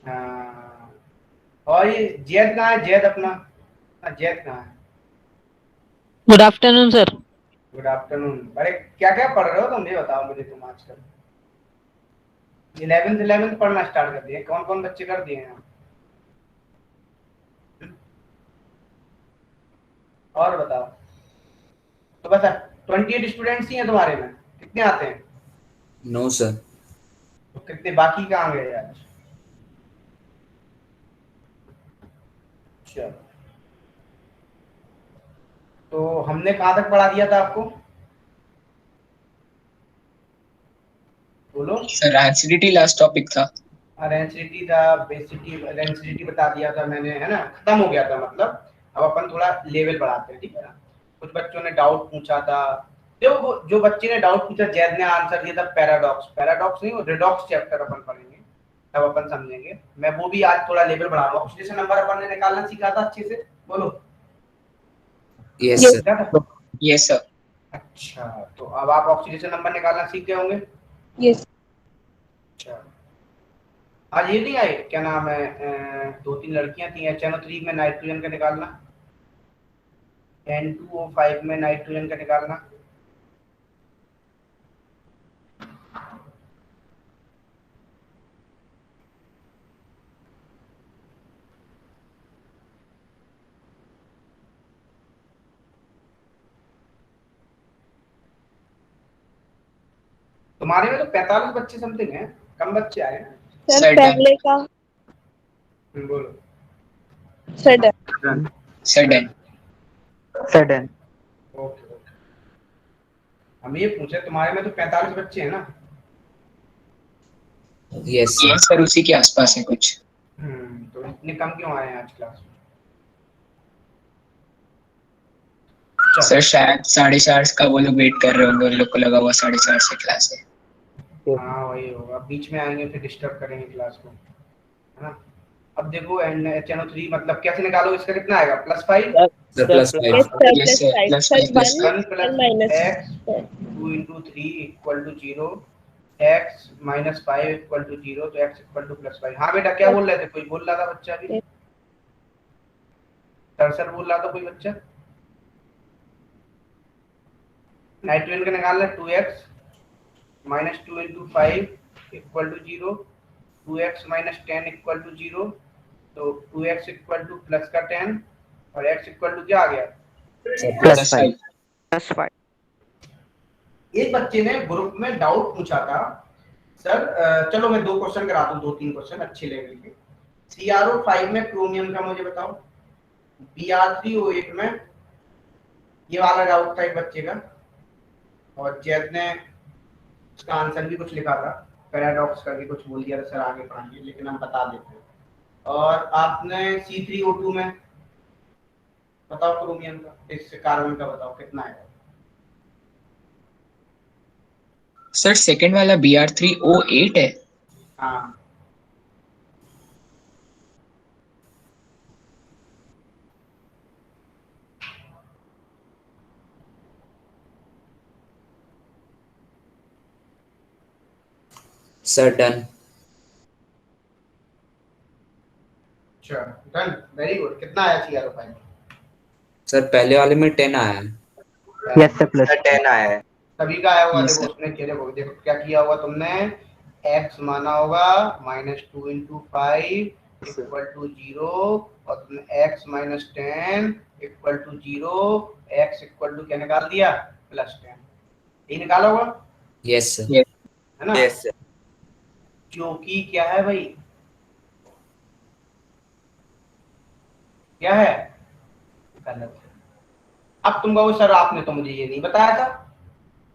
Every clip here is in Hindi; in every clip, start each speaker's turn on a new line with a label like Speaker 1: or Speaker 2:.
Speaker 1: हाँ। और ये जैद कहाँ है, जैद अपना? जैद कहाँ है?
Speaker 2: Good afternoon sir.
Speaker 1: Good afternoon. अरे क्या क्या पढ़ रहे हो तुम, ये बताओ मुझे। तुम आजकल 11th पढ़ना स्टार्ट कर दिए? कौन कौन बच्चे कर दिए हैं? और बताओ। तो बस 28 स्टूडेंट्स ही हैं तुम्हारे में? कितने आते हैं?
Speaker 3: No sir.
Speaker 1: तो कितने बाकी कहाँ गए आज? चलो, तो हमने कहाँ तक पढ़ा दिया था आपको, बोलो।
Speaker 4: सर एसिडिटी लास्ट टॉपिक था।
Speaker 1: रेंसिडिटी था, बेसिटी, रेंसिडिटी बता दिया था मैंने, है ना, खत्म हो गया था मतलब। अब अपन थोड़ा लेवल बढ़ाते हैं, ठीक है ना। कुछ बच्चों ने डाउट पूछा था। देखो वो जो बच्चे ने डाउट पूछा, जैद ने आंसर दिया था पैराडॉक्स। पैराडॉक्स नहीं, वो रिडॉक्स चैप्टर अपन पढ़ेंगे, तब अपन समझेंगे। मैं वो भी आज थोड़ा लेवल बढ़ा रहा हूँ। ऑक्सीडेशन नंबर अपन ने निकालना सीखा था अच्छे से, बोलो।
Speaker 3: Yes sir.
Speaker 1: सीखा था?
Speaker 4: Yes sir.
Speaker 1: अच्छा, तो अब आप ऑक्सीडेशन नंबर निकालना सीख गए होंगे।
Speaker 2: यस।
Speaker 1: अच्छा, आज ये नहीं आए, क्या नाम है, दो तीन लड़कियां थी HNO3 में नाइट्रोजन का निकालना, N2O5 में नाइट्रोजन का निकालना। तुम्हारे में तो 45 बच्चे समथिंग हैं, कम बच्चे आए हैं।
Speaker 2: सर पहले का
Speaker 1: बोलो।
Speaker 2: Sudden
Speaker 4: sudden.
Speaker 5: Sudden.
Speaker 1: Okay okay. हम ये पूछे, तुम्हारे में तो 45 बच्चे हैं ना?
Speaker 3: Yes sir.
Speaker 4: यस सर, उसी के आसपास है कुछ।
Speaker 1: तो इतने कम क्यों आए हैं आज क्लास में?
Speaker 4: सर शायद 4:30 का वो लोग वेट कर रहे होंगे, उन लोग को लगा हुआ 4:30 से क्लास है।
Speaker 1: हाँ वही होगा, बीच में आएंगे फिर डिस्टर्ब करेंगे क्लास को, है ना। अब देखो HNO3 मतलब कैसे निकालो, इसका कितना आएगा, +5?
Speaker 3: Sir +5।
Speaker 4: Yes sir, +5
Speaker 1: 1 + x 2 × 3 = 0, x - 5 = 0, तो x = +5। हाँ बेटा, क्या बोल रहे थे? कोई बोल रहा था बच्चा भी, सर बोल रहा था कोई बच्चा। नाइट्रोजन का निकालना है, 2x - 2 × 5 = 0, 2x - 10 = 0, तो 2x = प्लस का 10 और x = क्या आ गया,
Speaker 5: +5 +5।
Speaker 1: एक बच्चे ने ग्रुप में डाउट पूछा था, सर चलो मैं 2 क्वेश्चन कराता हूँ, 2-3 क्वेश्चन अच्छे लेवल के। CrO5 में क्रोमियम का मुझे बताओ, Br3O8 में, ये वाला डाउट था एक बच्चे का। और जैद ने उसका आंसर भी कुछ लिखा था, पैराडॉक्स करके कुछ बोल दिया था, सर आगे पढ़ाएंगे, लेकिन हम बता देते हैं। और आपने C3O2 में बताओ क्रोमियम का, इस कार्बन का बताओ कितना है।
Speaker 4: सर सेकंड वाला Br3O8 है।
Speaker 1: हाँ,
Speaker 3: सर डन।
Speaker 1: अच्छा डन, वेरी गुड। कितना आया CrO5 में?
Speaker 3: सर पहले वाले में 10 आया है।
Speaker 5: यस सर
Speaker 6: सर 10 आया है।
Speaker 1: सभी का आया होगा।
Speaker 4: Yes,
Speaker 1: देखो
Speaker 4: sir.
Speaker 1: उसने क्या, देखो देखो क्या किया होगा तुमने, x माना होगा -2 × 5 = 0, और तुमने x - 10 = 0, x = क्या निकाल दिया, +10, ये निकाला होगा,
Speaker 3: यस सर।
Speaker 4: Yes.
Speaker 1: है ना।
Speaker 6: Yes sir.
Speaker 1: जो कि क्या है भाई, क्या है, गलत है। अब तुम कहोगे सर आपने तो मुझे ये नहीं बताया था,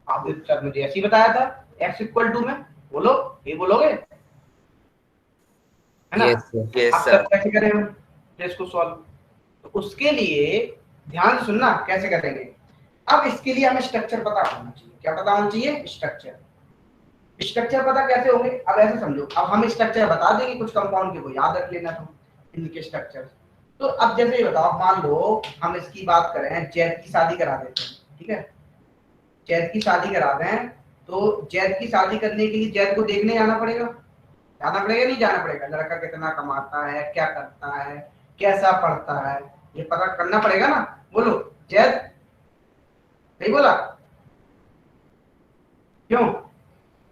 Speaker 1: आपने सर मुझे ऐसे ही बताया था x = में, बोलो, ये बोलोगे, है ना।
Speaker 3: Yes sir.
Speaker 6: यस
Speaker 1: अब
Speaker 6: सर।
Speaker 1: तक कैसे करें हम इसको सॉल्व, तो उसके लिए ध्यान से सुनना कैसे करेंगे। अब इसके लिए हमें स्ट्रक्चर पता होना चाहिए। क्या पता होना चाहिए, स्ट्रक्चर। स्ट्रक्चर पता कैसे होंगे, अब ऐसे समझो, अब हम स्ट्रक्चर बता देंगे कुछ कंपाउंड के, को याद रख लेना तुम इनके स्ट्रक्चर। तो अब जैसे ये बताओ, मान लो हम इसकी बात करें, जैद की शादी करा देते हैं, ठीक है, जैद की शादी करा दें, तो जैद की शादी करने के लिए जैद को देखने जाना पड़ेगा, जाना पड़ेगा नहीं जाना पड़ेगा, लड़का कितना कमाता है, क्या करता है, कैसा पढ़ता है, ये पता करना पड़ेगा ना। बोलो जैद, सही बोला क्यों?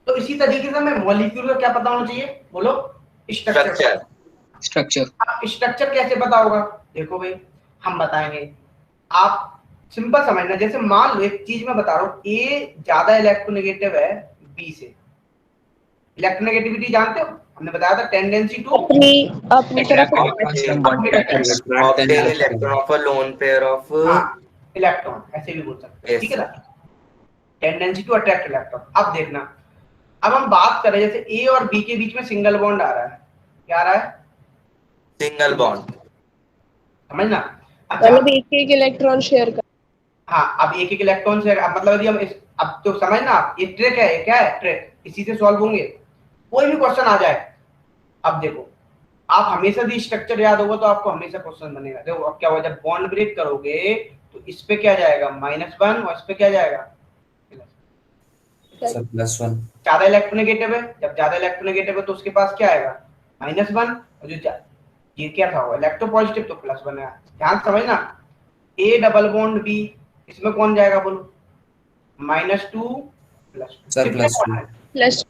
Speaker 1: तो इसी तरीके से हमें मॉलिक्यूल का क्या पता होना चाहिए, बोलो स्ट्रक्चर। स्ट्रक्चर कैसे पता होगा, देखो भाई हम बताएंगे, आप सिंपल समझना। जैसे मान लो एक चीज मैं बता रहा हूँ, ए ज्यादा इलेक्ट्रोनेगेटिव है बी से। इलेक्ट्रोनेगेटिविटी जानते हो, हमने बताया था टेंडेंसी टू
Speaker 2: अपनी तरफ
Speaker 6: electron of a lone pair of
Speaker 1: electron, ऐसे भी बोल सकते हैं, ठीक है ना, टेंडेंसी टू अट्रैक्ट इलेक्ट्रॉन। अब देखना, अब हम बात करें जैसे ए और बी के बीच में सिंगल बॉन्ड आ रहा है, क्या आ रहा है,
Speaker 6: सिंगल बॉन्ड,
Speaker 1: समझना।
Speaker 2: मतलब एक इलेक्ट्रॉन शेयर कर।
Speaker 1: हाँ, अब एक इलेक्ट्रॉन शेयर, अब मतलब यदि हम अब तो समझना, ये ट्रिक है, ये क्या है ट्रिक, इसी से सॉल्व होंगे कोई भी क्वेश्चन आ जाए। अब देखो, आप हमेशा भी स्ट्रक्चर याद होगा तो आपको हमेशा क्वेश्चन बनेगा। देखो अब क्या हुआ, जब बॉन्ड ब्रेक करोगे तो इस पे क्या जाएगा -1 और इस पे क्या जाएगा
Speaker 3: सर +1।
Speaker 1: ज्यादा इलेक्ट्रोनेगेटिव है, जब ज्यादा इलेक्ट्रोनेगेटिव है तो उसके पास क्या आएगा -1, और जो ये क्या था इलेक्ट्रोपॉजिटिव तो +1 है। ध्यान समझना, ए डबल बॉन्ड बी, इसमें कौन जाएगा बोलो, -2 +2
Speaker 3: सर +2
Speaker 2: प्लस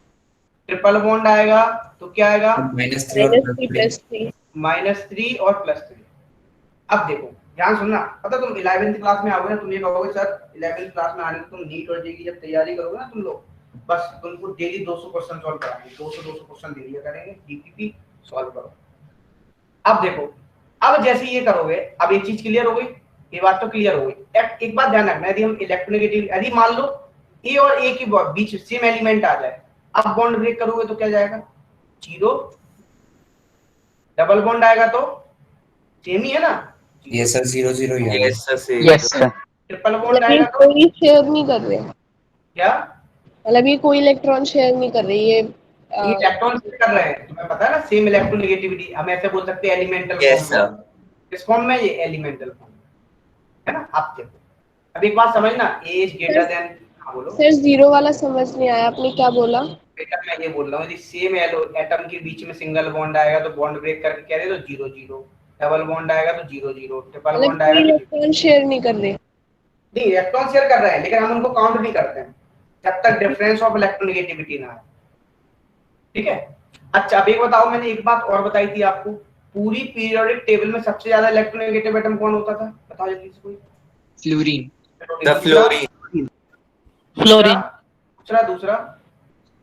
Speaker 1: ट्रिपल बॉन्ड आएगा तो क्या आएगा
Speaker 3: -3 और +3
Speaker 1: -3 और +3। अब देखो ध्यान सुनना, पता तुम 11वीं क्लास में आओगे ना, तुम ये कहोगे सर 11वीं क्लास में आने तो तुम नीट और जेईई जब तैयारी करोगे ना तुम लोग, बस तुमको डेली 200 क्वेश्चन सॉल्व कराएंगे, 200 क्वेश्चन दे दिया करेंगे, डीपीपी सॉल्व करो। अब देखो, अब जैसे ये करोगे, अब एक चीज क्लियर हो गई, ये बात तो क्लियर हो गई। एक बात ध्यान रखना, यदि हम इलेक्ट्रोनेगेटिव, यदि मान लो ए और ए के बीच सेम एलिमेंट आ जाए, अब बॉन्ड ब्रेक करोगे तो क्या जाएगा 0, डबल बॉन्ड आएगा तो सेम ही है ना,
Speaker 3: ये सर 0 0 ही है।
Speaker 6: Yes sir,
Speaker 5: yes sir,
Speaker 1: triple bond
Speaker 2: मतलब ये
Speaker 1: आएगा तो
Speaker 2: कोई शेयर नहीं कर रहे,
Speaker 1: क्या,
Speaker 2: मतलब ये कोई इलेक्ट्रॉन शेयर नहीं कर रही, ये
Speaker 1: ये इलेक्ट्रॉन शेयर कर रहे हैं, तुम्हें पता है ना, सेम इलेक्ट्रोनेगेटिविटी। हम ऐसे बोल सकते हैं एलिमेंटल
Speaker 6: यस
Speaker 1: फॉर्म,
Speaker 6: सर,
Speaker 1: इस फॉर्म में ये एलिमेंटल फॉर्म है ना। आप देखो, अब एक बात समझना, ए इज ग्रेटर देन, बोलो
Speaker 2: सर 0 वाला समझ नहीं आया, आपने क्या बोला?
Speaker 1: बेटा मैं ये बोल रहा हूँ, यदि सेम एटम के बीच में सिंगल बॉन्ड आएगा तो बॉन्ड ब्रेक करके कह रहे तो 0 0, डबल बॉन्ड आएगा तो 0 0, ट्रिपल
Speaker 2: मतलब
Speaker 1: बॉन्ड
Speaker 2: कोई
Speaker 1: आएगा तो
Speaker 2: इलेक्ट्रॉन शेयर नहीं कर रहे।
Speaker 1: नहीं, इलेक्ट्रॉन शेयर कर रहे हैं लेकिन हम उनको काउंट नहीं करते हैं जब तक डिफरेंस ऑफ इलेक्ट्रोनेगेटिविटी ना आए, ठीक है। अच्छा अब एक बताओ, मैंने एक बात और बताई थी आपको, पूरी पीरियोडिक टेबल में सबसे ज्यादा इलेक्ट्रोनेगेटिव एटम कौन होता था, बताओ जल्दी से कोई।
Speaker 4: फ्लोरीन,
Speaker 6: द फ्लोरीन,
Speaker 1: दूसरा दूसरा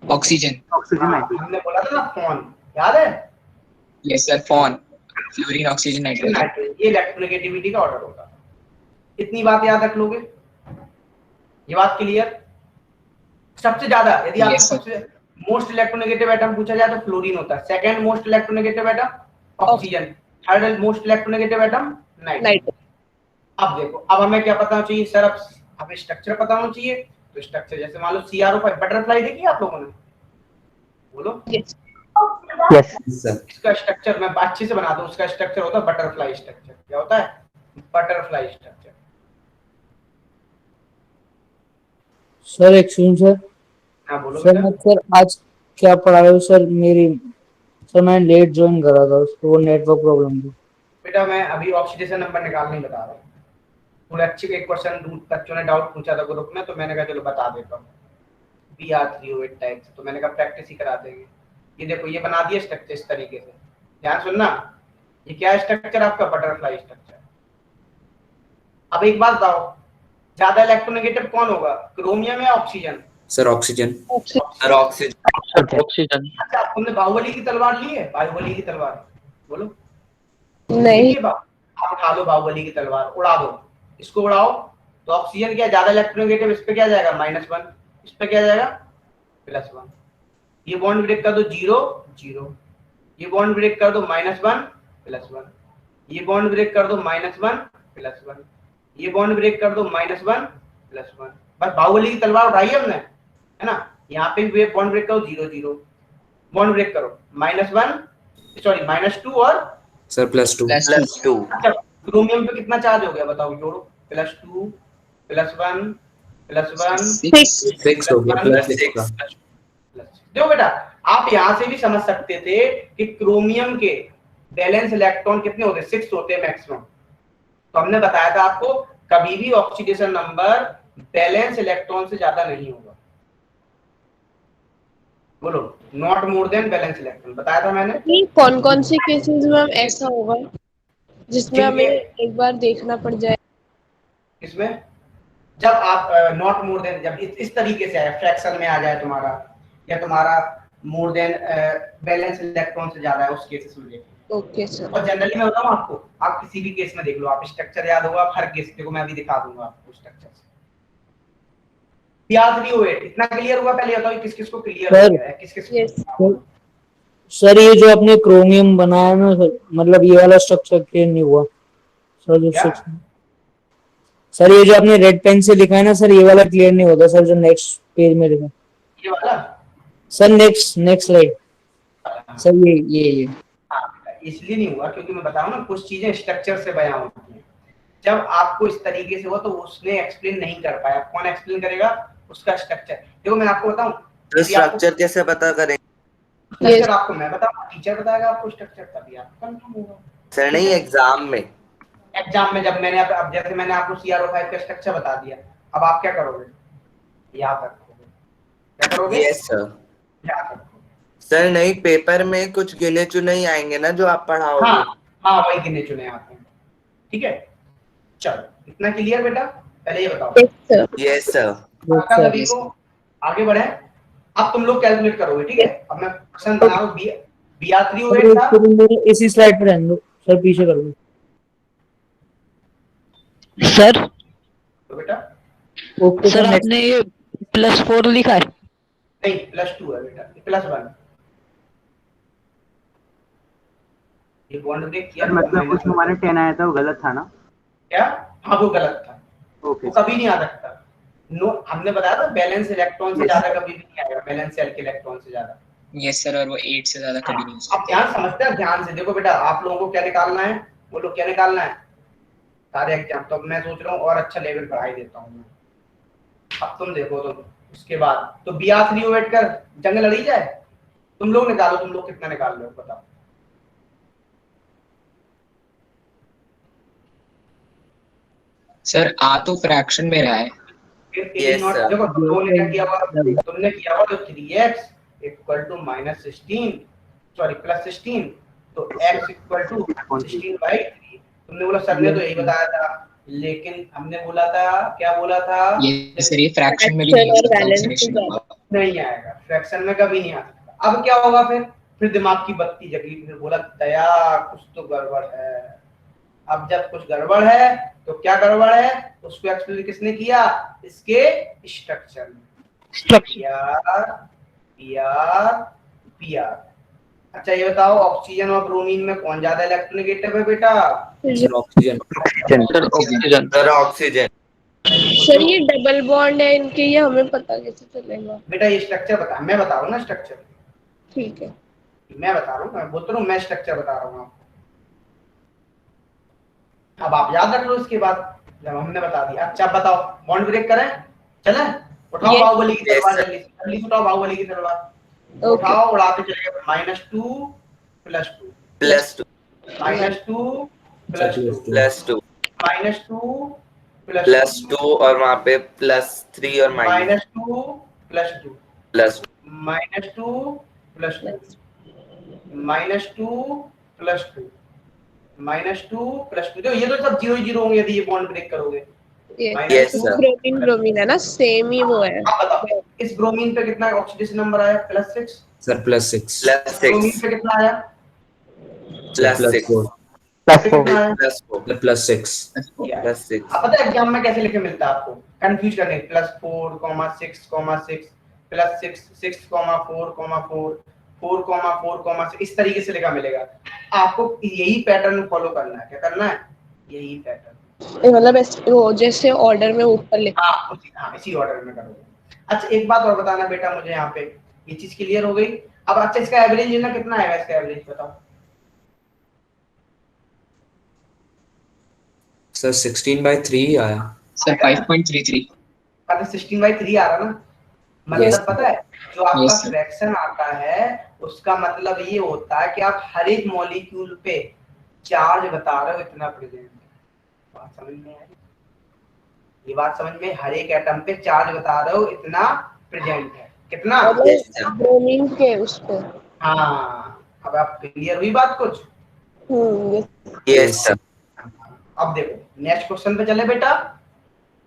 Speaker 4: ऑक्सीजन,
Speaker 5: ऑक्सीजन
Speaker 1: हमने बोला था ना फोन, याद है,
Speaker 4: yes sir, phone, fluorine, oxygen, nitrogen.
Speaker 1: ये इलेक्ट्रोनेगेटिविटी का ऑर्डर होता है। इतनी बात याद रख लोगे, ये बात क्लियर। सबसे ज्यादा यदि आपको
Speaker 4: Yes, sir.
Speaker 1: सबसे मोस्ट इलेक्ट्रोनेगेटिव एटम पूछा जाए तो फ्लोरीन होता है, second most electronegative atom oxygen, third most electronegative atom nitrogen. अब देखो, अब हमें क्या पता होना चाहिए सर, अब हमें स्ट्रक्चर पता होना चाहिए। तो स्ट्रक्चर जैसे मान लो CRO5 बटरफ्लाई देखी आप लोगों ने, बोलो
Speaker 5: यस
Speaker 3: सर
Speaker 1: इसका स्ट्रक्चर मैं अच्छे से बना दूं, उसका स्ट्रक्चर होता है बटरफ्लाई स्ट्रक्चर। क्या होता है बटरफ्लाई स्ट्रक्चर?
Speaker 7: सर एक सेकंड सर।
Speaker 1: हाँ बोलो
Speaker 7: सर
Speaker 1: बेटा।
Speaker 7: मैं सर आज क्या पढ़ा रहे हो सर? सर मैं लेट ज्वाइन करा था, उसको वो नेटवर्क प्रॉब्लम थी।
Speaker 1: बेटा मैं अभी ऑक्सीडेशन नंबर निकालने बता रहा हूँ, थोड़ा अच्छे एक क्वेश्चन बच्चों ने डाउट पूछा था ग्रुप में, तो मैंने कहा चलो बता देता हूँ। BR308 टाइप्स, तो मैंने कहा प्रैक्टिस ही करा देंगे। ये देखो, ये बना दिया स्ट्रक्चर इस तरीके से, ध्यान सुनना। ये क्या स्ट्रक्चर आपका बटरफ्लाई स्ट्रक्चर। अब एक बात बताओ, ज्यादा इलेक्ट्रोनेगेटिव कौन होगा, क्रोमियम या oxygen?
Speaker 3: Sir oxygen.
Speaker 6: Sir oxygen,
Speaker 1: अच्छा तुमने बाहुबली की तलवार ली है, बाहुबली की तलवार, बोलो
Speaker 2: नहीं,
Speaker 1: आप उठा लो बाहुबली की तलवार, उड़ा दो, इसको उड़ाओ तो ऑक्सीजन क्या ज्यादा इलेक्ट्रोनेगेटिव, इस पे क्या जाएगा -1, इस पे क्या जाएगा +1। ये बॉन्ड ब्रेक कर दो 0 0, ये बॉन्ड ब्रेक कर दो -1 +1, ये बॉन्ड ब्रेक कर दो -1 +1, ये बॉन्ड ब्रेक कर दो -1 +1। बस बाहुबली की तलवार उठाई हमने, है ना। यहाँ पे भी बॉन्ड ब्रेक करो 0 0, बॉन्ड ब्रेक करो -2 और
Speaker 3: सर +2।
Speaker 1: अच्छा क्रोमियम पे कितना चार्ज हो गया बताओ, जोड़ो, +2 +1 +1
Speaker 3: 6 हो गया, +6 का।
Speaker 1: देखो बेटा, आप यहां से भी समझ सकते थे कि क्रोमियम के वैलेंस इलेक्ट्रॉन कितने होते हैं, 6 होते हैं मैक्सिमम। तो हमने बताया था आपको कभी भी ऑक्सीडेशन नंबर वैलेंस इलेक्ट्रॉन से ज्यादा नहीं होगा। बोलो, not more than valence electron, बताया था मैंने।
Speaker 2: ये कौन कौन से केसेस में ऐसा होगा जिसमें हमें
Speaker 1: जिनके-
Speaker 2: एक बार देखना पड़ जाए?
Speaker 1: इसमें जब आप नॉट मोर देन, जब इस तरीके से है, फ्रैक्शन में आ जाए तुम्हारा, या तुम्हारा मोर देन वैलेंस इलेक्ट्रॉन से ज्यादा है, उस केसेस में देखो।
Speaker 2: Okay sir.
Speaker 1: और जनरली मैं बताऊं आपको, आप किसी भी केस में देख लो, आप स्ट्रक्चर याद होगा, आप हर केस देखो, मैं अभी दिखा दूंगा आपको स्ट्रक्चर से। Pr308 इतना क्लियर हुआ? पहले बताओ किस किस को क्लियर हो गया है, किस किस
Speaker 2: Yes.
Speaker 7: सर ये जो आपने क्रोमियम बनाया ना सर, मतलब ये वाला स्ट्रक्चर क्लियर नहीं हुआ सर। जो
Speaker 1: क्या?
Speaker 7: सर ये जो आपने रेड पेन से लिखा है ना सर, ये वाला क्लियर नहीं होता सर, जो नेक्स्ट पेज में लिखा
Speaker 1: ये वाला
Speaker 7: सर। नेक्स्ट स्लाइड सर, ये
Speaker 1: इसलिए नहीं हुआ क्योंकि मैं बताऊं ना, कुछ चीजें स्ट्रक्चर से बयां होती हैं। जब आपको इस तरीके से हुआ तो उसने एक्सप्लेन नहीं कर पाया। कौन एक्सप्लेन करेगा? उसका स्ट्रक्चर। देखो मैं आपको बताऊं,
Speaker 6: तो स्ट्रक्चर कैसे पता करें?
Speaker 1: स्ट्रक्चर आपको मैं बताऊंगा, टीचर बताएगा आपको स्ट्रक्चर, तभी आपको कंफर्म होगा।
Speaker 6: सर नहीं, एग्जाम में।
Speaker 1: एग्जाम में जब मैंने अब जैसे मैंने आपको CRO5 का स्ट्रक्चर बता दिया, अब आप क्या करोगे? याद रखोगे। क्या करोगे?
Speaker 6: Yes sir.
Speaker 1: याद रखोगे।
Speaker 6: सर नहीं, पेपर में कुछ गिने चुने ही आएंगे ना जो आप पढ़ाओगे।
Speaker 1: हाँ वही गिने चुने आते हैं। ठीक है, चलो इतना क्लियर बेटा? पहले ये बताओ।
Speaker 2: Yes, sir.
Speaker 6: Yes sir.
Speaker 1: आपका सभी को आगे बढ़े। अब तुम लोग कैलकुलेट करोगे, ठीक है? अब मैं क्वेश्चन बना रहा हूं, Br308 था।
Speaker 7: इसी स्लाइड पे रहने दो सर, पीछे कर दो
Speaker 8: सर।
Speaker 1: तो बेटा
Speaker 7: ओके
Speaker 8: सर आपने ये +4 लिखा है?
Speaker 1: नहीं, +2 है बेटा, +1। ये बॉन्ड ब्रेक किया
Speaker 5: मतलब कुछ हमारे 10 आया था वो गलत था ना?
Speaker 1: क्या? हाँ वो गलत था।
Speaker 5: ओके,
Speaker 1: वो कभी नहीं आ सकता। नो, हमने बताया था बैलेंस इलेक्ट्रॉन से ज्यादा कभी भी नहीं आएगा, बैलेंस सेल के इलेक्ट्रॉन से ज्यादा।
Speaker 4: यस सर, और वो 8 से ज्यादा कभी नहीं हो सकता।
Speaker 1: आप ध्यान समझते हैं, ध्यान से देखो बेटा, आप लोगों को क्या निकालना है, वो लोग क्या निकालना है, सारे एग्जाम। तो मैं सोच रहा हूँ और अच्छा लेवल पढ़ाई देता हूँ मैं। अब तुम देखो, तो उसके बाद तो Br308 कर जंग लड़ी जाए। तुम लोग निकालो, तुम लोग कितना निकाल रहे हो बताओ।
Speaker 4: सर आ तो फ्रैक्शन में रहा है।
Speaker 6: Yes, sir.
Speaker 1: देखो तुमने क्या किया हुआ, तुमने किया हुआ तो 3x = -16, सॉरी +16, तो x = 16/3। तुमने बोला सर ने तो यही बताया था, लेकिन हमने बोला था, क्या बोला था?
Speaker 4: ये सर ये फ्रैक्शन में भी नहीं हो
Speaker 2: Fraction और
Speaker 4: सकता
Speaker 2: balance
Speaker 4: ऑक्सीडेशन
Speaker 2: से
Speaker 4: नंबर।
Speaker 1: नहीं आएगा, फ्रैक्शन में कभी नहीं आ सकता। अब क्या होगा फिर दिमाग की बत्ती जगी, फिर बोला दया कुछ तो गड़बड़ है। अब जब कुछ गड़बड़ है तो क्या गड़बड़ है, उसको एक्सप्लेन किसने किया? इसके स्ट्रक्चर में। Pr। अच्छा ये बताओ, ऑक्सीजन और ब्रोमीन में कौन ज्यादा इलेक्ट्रोनेगेटिव है बेटा?
Speaker 3: Sir oxygen.
Speaker 6: Sir oxygen.
Speaker 2: Sir ये डबल बॉन्ड है इनके, ये हमें पता कैसे चलेगा?
Speaker 1: बेटा ये स्ट्रक्चर बता, मैं बता रहा हूँ ना स्ट्रक्चर,
Speaker 2: ठीक है।
Speaker 1: मैं बता रहा हूँ, मैं बोलता हूँ, मैं स्ट्रक्चर बता रहा हूँ आपको। अब आप याद रख लो इसके बाद, जब हमने बता दिया। अच्छा बताओ, बॉन्ड ब्रेक करें? चले, उठाओ
Speaker 2: Yes.
Speaker 1: बाहुबली की तलवार,
Speaker 6: Yes,
Speaker 1: जल्दी जल्दी उठाओ बाहुबली की तलवार।
Speaker 2: Okay.
Speaker 1: उठाओ, उड़ाते चलेगा। -2 +2
Speaker 6: +2
Speaker 1: -2 +2
Speaker 6: +2
Speaker 1: -2
Speaker 6: +2 और वहाँ पे +3 और
Speaker 1: -2 +2
Speaker 6: +2
Speaker 1: -2 +2 -2 +2 तो ये तो सब 0 0 होंगे यदि ये बॉन्ड ब्रेक करोगे।
Speaker 6: Yes, sir.
Speaker 2: ब्रोमीन ब्रोमीन है ना, सेम ही वो है।
Speaker 1: आप बताओ इस ब्रोमीन पे कितना ऑक्सीडेशन नंबर आया? +6।
Speaker 3: सर +6।
Speaker 1: ब्रोमीन
Speaker 6: +6
Speaker 1: पे कितना आया?
Speaker 6: +6
Speaker 1: कितना आया?
Speaker 3: +6।
Speaker 6: +6
Speaker 1: अब पता है एग्जाम में कैसे लिखे मिलता है आपको, कंफ्यूज करने, +4, +6, +6 +6 6, 4, 4, 4, इस तरीके से लिखा मिलेगा आपको। यही पैटर्न फॉलो करना है। क्या करना है? यही पैटर्न,
Speaker 2: मतलब वो जैसे ऑर्डर में ऊपर लिखा।
Speaker 1: हाँ इसी ऑर्डर में करोगे। अच्छा एक बात और बताना बेटा मुझे, यहाँ पे ये चीज क्लियर हो गई। अब अच्छा इसका एवरेज लेना कितना आएगा? इसका एवरेज बताओ।
Speaker 3: सर 16/3 आया।
Speaker 4: सर 5.33।
Speaker 1: 16/3 आ रहा ना? मतलब
Speaker 3: Yes.
Speaker 1: पता है जो आपका
Speaker 4: Yes, sir.
Speaker 1: फ्रैक्शन आता है उसका मतलब ये होता है कि आप हर एक मॉलिक्यूल पे चार्ज बता रहे हो इतना प्रेजेंट है। बात समझ में आई? ये बात समझ में, हर एक एटम पे चार्ज बता रहे हो इतना प्रेजेंट है, कितना?
Speaker 6: Yes, sir.
Speaker 2: ब्रोमीन के उस पे।
Speaker 1: हाँ, अब आप क्लियर हुई बात कुछ?
Speaker 2: yes।
Speaker 6: Yes, sir.
Speaker 1: अब देखो नेक्स्ट क्वेश्चन पे चले बेटा,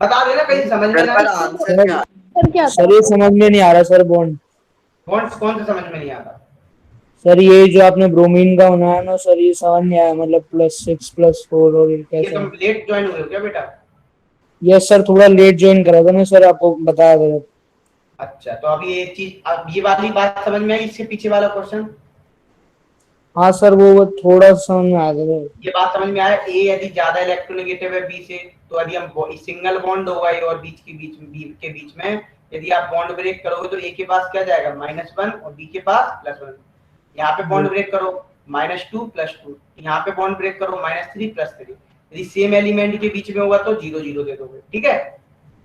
Speaker 1: बता देना कहीं समझ में
Speaker 6: सर
Speaker 1: ना
Speaker 6: पर
Speaker 1: आए।
Speaker 6: आंसर क्या?
Speaker 2: सर क्या
Speaker 7: सर ये समझ में नहीं आ रहा सर बॉन्ड।
Speaker 1: कौन कौन सा समझ में नहीं आता?
Speaker 7: सर ये जो आपने ब्रोमीन का बनाया ना सर, ये समझ नहीं आया, मतलब +6 +4 और ये
Speaker 1: ये
Speaker 7: कैसे?
Speaker 1: तुम लेट ज्वाइन हुए हो क्या बेटा?
Speaker 7: यस सर, थोड़ा लेट ज्वाइन करा था ना सर, आपको बताया था।
Speaker 1: अच्छा, तो अब ये चीज, अब ये वाली बात समझ में आई, इसके पीछे वाला क्वेश्चन?
Speaker 7: हाँ सर वो थोड़ा समझ में आया था।
Speaker 1: ये बात समझ में आया, ए यदि ज्यादा इलेक्ट्रोनेगेटिव है बी से, तो यदि हम सिंगल बॉन्ड होगा ए और बीच के बीच में यदि आप बॉन्ड ब्रेक करोगे तो ए के पास क्या जाएगा -1 और बी के पास +1। यहाँ पे बॉन्ड ब्रेक करो -2 +2, यहाँ पे बॉन्ड ब्रेक करो -3 +3। यदि सेम एलिमेंट के बीच में होगा तो 0 0 दे दोगे, ठीक है?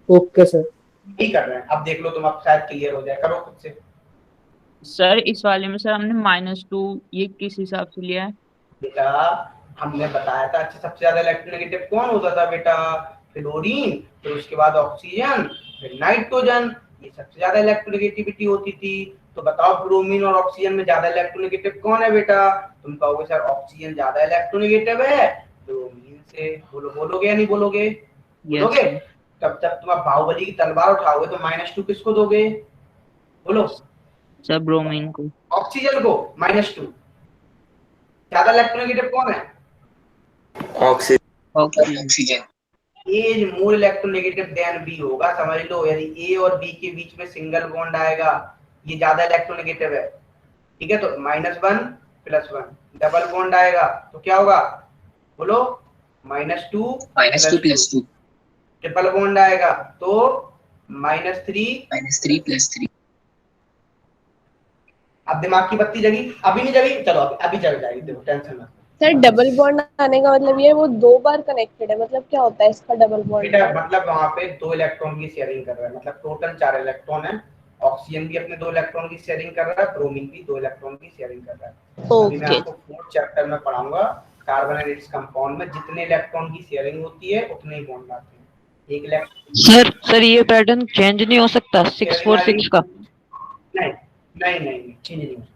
Speaker 7: Okay sir.
Speaker 1: ठीक कर रहे हैं, अब देख लो तुम, अब शायद क्लियर हो जाए, करो खुद से।
Speaker 8: सर इस वाले में सर हमने -2 ये किस हिसाब से लिया है?
Speaker 1: बेटा हमने बताया था, अच्छा सबसे ज्यादा इलेक्ट्रोनेगेटिव कौन होता था बेटा? फ्लोरीन, फिर उसके बाद ऑक्सीजन, फिर नाइट्रोजन, ये सबसे ज्यादा इलेक्ट्रोनेगेटिविटी होती थी। तो बताओ ब्रोमीन और ऑक्सीजन में ज्यादा इलेक्ट्रोनेगेटिव कौन है बेटा? तुम कहोगे सर ऑक्सीजन ज्यादा इलेक्ट्रोनेगेटिव है ब्रोमीन से। बोलोगे या नहीं बोलोगे? बोलोगे? तब जब तुम अब बाहुबली की तलवार उठाओगे तो -2 किसको दोगे? बोलो।
Speaker 8: सर ब्रोमीन को।
Speaker 1: ऑक्सीजन को -2। ज्यादा इलेक्ट्रोनेगेटिव कौन है?
Speaker 6: Oxygen.
Speaker 4: ऑक्सीजन।
Speaker 1: ए मोर इलेक्ट्रोनेगेटिव देन बी होगा, समझ लो। यदि ए और बी के बीच में सिंगल बॉन्ड आएगा, ये ज्यादा इलेक्ट्रोनेगेटिव है, ठीक है? तो -1 +1। डबल बॉन्ड आएगा तो क्या होगा? बोलो -2
Speaker 4: -2 +2
Speaker 1: ट्रिपल बॉन्ड आएगा तो -3
Speaker 4: -3
Speaker 1: अब दिमाग की बत्ती जगी? अभी नहीं जगी? चलो अभी जग जाएगी, देखो टेंशन मत।
Speaker 2: सर डबल बॉन्ड आने का मतलब ये है वो 2 बार कनेक्टेड है, मतलब क्या होता है इसका डबल बॉन्ड?
Speaker 1: बेटा मतलब वहां पे 2 इलेक्ट्रॉन की शेयरिंग कर रहा है, मतलब टोटल 4 इलेक्ट्रॉन है। ऑक्सीजन भी अपने 2 इलेक्ट्रॉन की शेयरिंग कर रहा है, ब्रोमीन भी 2 इलेक्ट्रॉन की शेयरिंग कर रहा है। अभी मैं
Speaker 2: ओके।
Speaker 1: आपको 4th चैप्टर में पढ़ाऊंगा, कार्बन एंड इट्स कंपाउंड में जितने इलेक्ट्रॉन की शेयरिंग होती है उतने ही बॉन्ड आते हैं। एक इलेक्ट्रॉन
Speaker 8: सर ये पैटर्न चेंज नहीं हो सकता 646 का?
Speaker 1: नहीं चेंज नहीं हो सकता,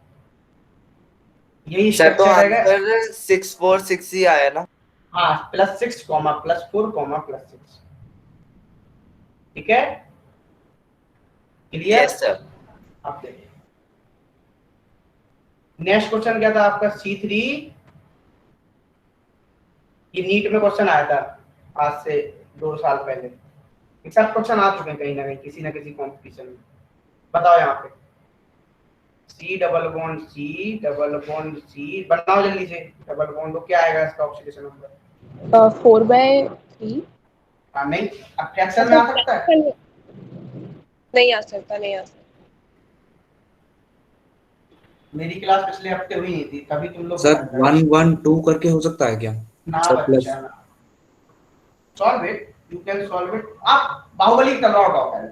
Speaker 1: यही
Speaker 6: सर तो
Speaker 1: स्ट्रक्चर रहेगा।
Speaker 6: आंसर 646 ही आया ना?
Speaker 1: हाँ, +6, +4, +6, ठीक है? क्लियर?
Speaker 6: Yes, sir.
Speaker 1: अब देखिए नेक्स्ट क्वेश्चन क्या था आपका? C3। ये नीट में क्वेश्चन आया था आज से 2 साल पहले। ये सब क्वेश्चन आ चुके हैं कहीं ना कहीं किसी ना किसी कंपटीशन में। बताओ यहाँ पे C डबल बॉन्ड C बनाओ जल्दी से। डबल बॉन्ड को क्या आएगा इसका ऑक्सीडेशन नंबर?
Speaker 2: 4/3।
Speaker 1: नहीं, अब फ्रैक्शन में आ सकता है?
Speaker 2: नहीं आ सकता, नहीं आ सकता।
Speaker 1: मेरी क्लास पिछले हफ्ते हुई नहीं थी, तभी तुम लोग
Speaker 3: सर 1 1 2 करके हो सकता है क्या?
Speaker 1: ना
Speaker 3: सर प्लस
Speaker 1: बच्चा ना। Solve it, you can solve it. आप बाहुबली की तलवार उठाओ पहले।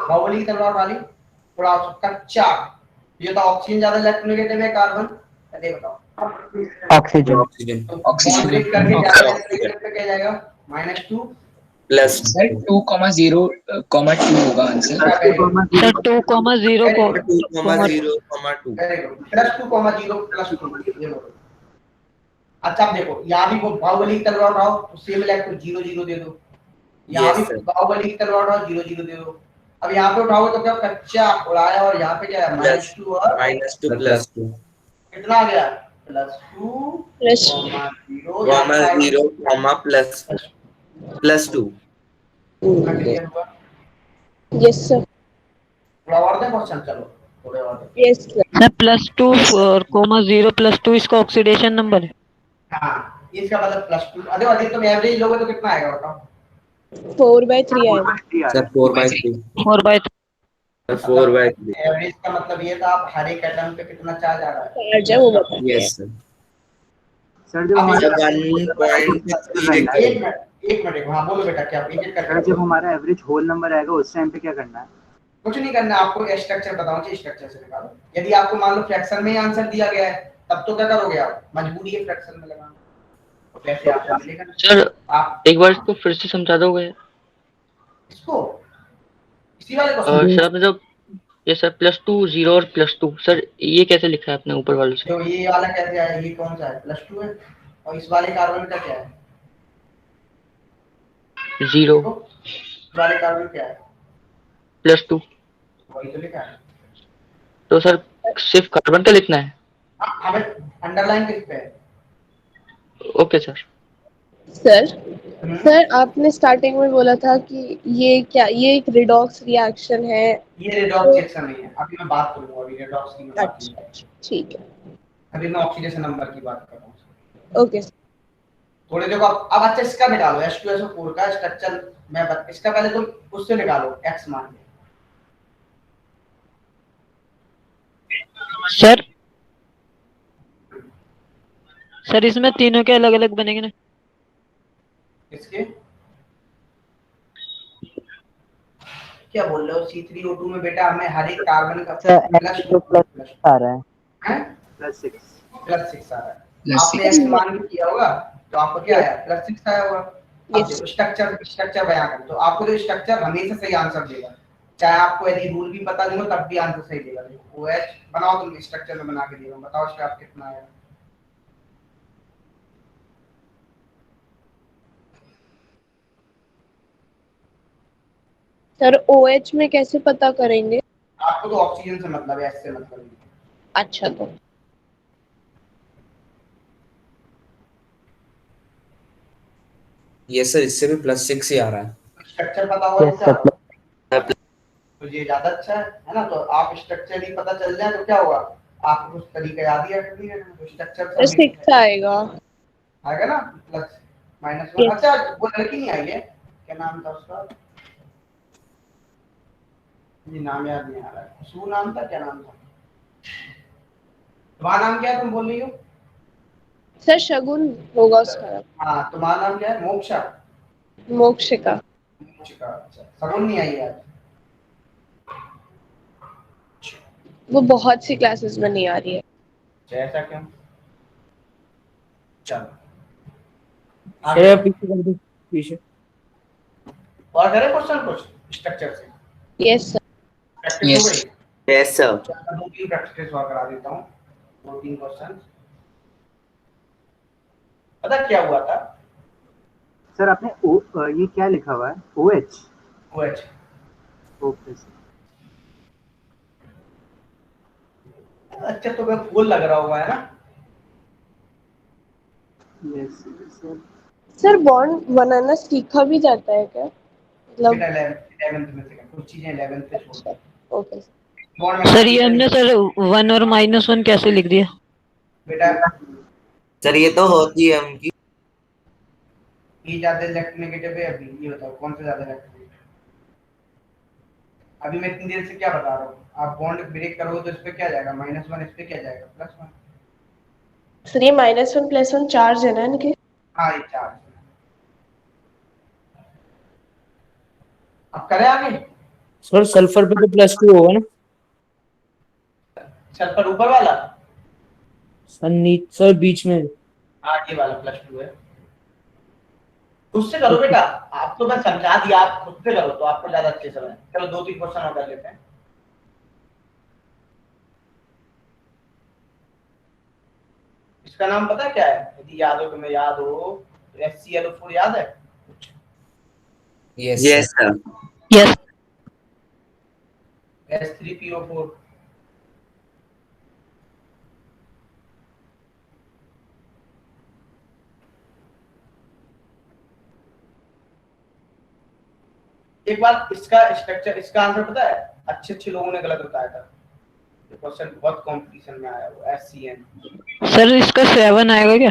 Speaker 1: बाहुबली की तलवार वाली थोड़ा कच्चा। ये तो ऑक्सीजन ज्यादा इलेक्ट्रोनेगेटिव है कार्बन, पहले बताओ।
Speaker 8: ऑक्सीजन।
Speaker 3: ऑक्सीजन
Speaker 1: ऑक्सीजन करके ज्यादा इलेक्ट्रोनेगेटिव पे क्या जाएगा? -2
Speaker 6: Plus
Speaker 4: सर 2,0,2 होगा आंसर।
Speaker 8: सर 2,0
Speaker 6: 2, 0, 2.
Speaker 1: वेरी गुड, +2,0 +2 ये लो। अच्छा अब देखो यहाँ भी बाहुबली की तलवार उठाओ तो सेम इलेक्ट्रॉन 0 0 दे दो। यहाँ
Speaker 6: Yes,
Speaker 1: भी
Speaker 6: sir.
Speaker 1: बाहुबली की तलवार उठाओ 0 0 दे दो। अब यहाँ पे उठाओगे तो क्या कच्चा उड़ाया और यहाँ पे क्या है? -2 और
Speaker 6: -2
Speaker 3: प्लस
Speaker 6: plus
Speaker 3: 2
Speaker 1: कितना आ गया? +2,
Speaker 2: प्लस
Speaker 6: 0, plus 2.
Speaker 1: क्लियर हुआ?
Speaker 2: Yes sir.
Speaker 1: थोड़ा और दे क्वेश्चन, चलो थोड़े और दे।
Speaker 2: Yes sir.
Speaker 8: सर +2 और 0 +2 इसका ऑक्सीडेशन नंबर है।
Speaker 1: हाँ, इसका मतलब +2। अरे तुम एवरेज लोगे तो कितना आएगा बताओ?
Speaker 2: 4/3 आएगा।
Speaker 3: सर 4/3
Speaker 8: 4/3
Speaker 6: 4/3.
Speaker 1: एवरेज का मतलब ये था आप हर एक एटम पे कितना चार्ज आ रहा है।
Speaker 2: चार्ज है वो बताते हैं।
Speaker 3: Yes sir.
Speaker 5: सर जब
Speaker 1: अब
Speaker 5: हमारा
Speaker 6: 1.63.
Speaker 1: एक मिनट हाँ बोलो बेटा, क्या एक एक
Speaker 5: सर
Speaker 1: करके
Speaker 5: जब हमारा एवरेज होल नंबर आएगा उस टाइम पे क्या करना है?
Speaker 1: कुछ नहीं करना आपको, स्ट्रक्चर बताऊं चाहिए, स्ट्रक्चर से निकालो। यदि आपको मान लो फ्रैक्शन में ही आंसर दिया गया है तब तो क्या करोगे आप, मजबूरी है फ्रैक्शन में लगाना, तो कैसे आपको मिलेगा
Speaker 9: सर
Speaker 1: आप
Speaker 9: एक बार इसको फिर से समझा दोगे?
Speaker 1: इसको इसी वाले को
Speaker 9: सर मतलब ये सर +2 0 और +2 सर ये कैसे लिखा है आपने ऊपर वाले से?
Speaker 1: जो ये वाला कैसे आया, ये कौन सा है +2 है, और इस वाले कार्बन का क्या है
Speaker 9: 0
Speaker 1: देखो, इस वाले कार्बन क्या है
Speaker 9: +2।
Speaker 1: वही तो लिखा है।
Speaker 9: तो सर सिर्फ कार्बन का लिखना है?
Speaker 1: हमें अंडरलाइन किस पे है?
Speaker 9: Okay sir.
Speaker 2: सर आपने स्टार्टिंग में बोला था कि ये क्या, ये एक रिडॉक्स रिएक्शन है।
Speaker 1: ये रेडॉक्स रिएक्शन नहीं है, अभी मैं बात करूंगा, अभी रेडॉक्स की मैं बात नहीं कर रहा।
Speaker 2: ठीक है,
Speaker 1: अभी मैं ऑक्सीडेशन नंबर की बात कर रहा हूँ।
Speaker 2: ओके।
Speaker 1: थोड़े देखो अब अच्छा इसका निकालो H2SO4 का स्ट्रक्चर, इसका पहले तुम उससे निकालो X मान के।
Speaker 9: सर इसमें तीनों के अलग अलग बनेंगे ना?
Speaker 1: इसके क्या बोल रहे हो, C3O2 में बेटा हमें हर एक कार्बन का
Speaker 7: प्लस आ रहा है
Speaker 1: +6 आ रहा है। आपने X मान के किया होगा तो आपको क्या आया +6 आया होगा। अब स्ट्रक्चर बयां कर, तो आपको जो स्ट्रक्चर हमेशा सही आंसर देगा, चाहे आपको यदि रूल भी पता नहीं हो तब भी आंसर सही देगा। देखो OH बनाओ, तुम स्ट्रक्चर में बना के दे रहा हूं, बताओ इसका आप कितना आएगा।
Speaker 2: सर OH में कैसे पता करेंगे?
Speaker 1: आपको तो ऑक्सीजन से मतलब है, H से मतलब नहीं।
Speaker 2: अच्छा, तो
Speaker 3: ये सर इससे भी +6 ही आ रहा है।
Speaker 1: स्ट्रक्चर पता होगा तो ये ज्यादा अच्छा है ना। तो आप स्ट्रक्चर ही पता चल जाए तो क्या होगा, आपको कुछ तरीका याद ही रखनी है, तो स्ट्रक्चर से
Speaker 2: 6 आएगा
Speaker 1: ना +-1। अच्छा वो लड़की नहीं आई है, क्या नाम था उसका, ये नाम याद नहीं आ रहा है, खुशबू नाम था, क्या नाम था, तुम्हारा नाम क्या है, तुम बोल रही हो?
Speaker 2: सर शगुन होगा उसका।
Speaker 1: हाँ तुम्हारा नाम क्या है? मोक्षा।
Speaker 2: मोक्षिका।
Speaker 1: अच्छा, शगुन नहीं आई आज?
Speaker 2: वो बहुत सी क्लासेस में नहीं आ रही है।
Speaker 1: ऐसा क्यों? चलो
Speaker 7: अरे पीछे कर दो, पीछे।
Speaker 1: और करें क्वेश्चन कुछ स्ट्रक्चर से?
Speaker 2: Yes sir.
Speaker 1: प्रैक्टिस हो गई?
Speaker 6: Yes sir.
Speaker 1: दो तीन प्रैक्टिस और करा देता हूँ, 2-3 क्वेश्चन। पता क्या हुआ था
Speaker 5: सर आपने ये क्या लिखा हुआ है OH?
Speaker 1: OH
Speaker 5: okay sir.
Speaker 1: अच्छा तो मैं फूल लग रहा हुआ है ना।
Speaker 5: Yes sir.
Speaker 2: सर बॉन्ड बनाना सीखा भी जाता है क्या, मतलब?
Speaker 1: बेटा 11th में से कुछ चीजें 11th पे छोड़ दी।
Speaker 2: ओके
Speaker 9: सर ये हमने सर 1 और -1 कैसे लिख दिया?
Speaker 1: बेटा
Speaker 6: सर ये तो होती है उनकी।
Speaker 1: ये ज्यादा इलेक्ट्रोनेगेटिव है, अभी ये बताओ कौन सा ज्यादा इलेक्ट्रोनेगेटिव। अभी मैं इतनी देर से क्या बता रहा हूँ, आप बॉन्ड ब्रेक करोगे तो इस पे क्या जाएगा -1, इस पे क्या जाएगा +1।
Speaker 2: सर ये -1 +1 चार्ज है ना इनके?
Speaker 1: हाँ ये चार्ज। अब करें आगे?
Speaker 7: सर सल्फर पे तो +2 होगा ना?
Speaker 1: सल्फर ऊपर वाला?
Speaker 7: सर बीच में।
Speaker 1: हाँ ये वाला +2 है। उससे करो बेटा, आप तो मैं समझा दिया, आप खुद से करो तो आपको ज्यादा अच्छे समझ। चलो 2-3 क्वेश्चन और कर लेते हैं। इसका नाम पता क्या है, यदि याद हो, तुम्हें याद हो तो HClO4 याद है?
Speaker 6: Yes sir.
Speaker 9: यस।
Speaker 1: H3PO4 एक बार इसका स्ट्रक्चर, इसका आंसर पता है, अच्छे लोगों ने गलत बताया था, क्वेश्चन बहुत कंपटीशन में आया वो SCN।
Speaker 9: सर इसका 7 आएगा क्या?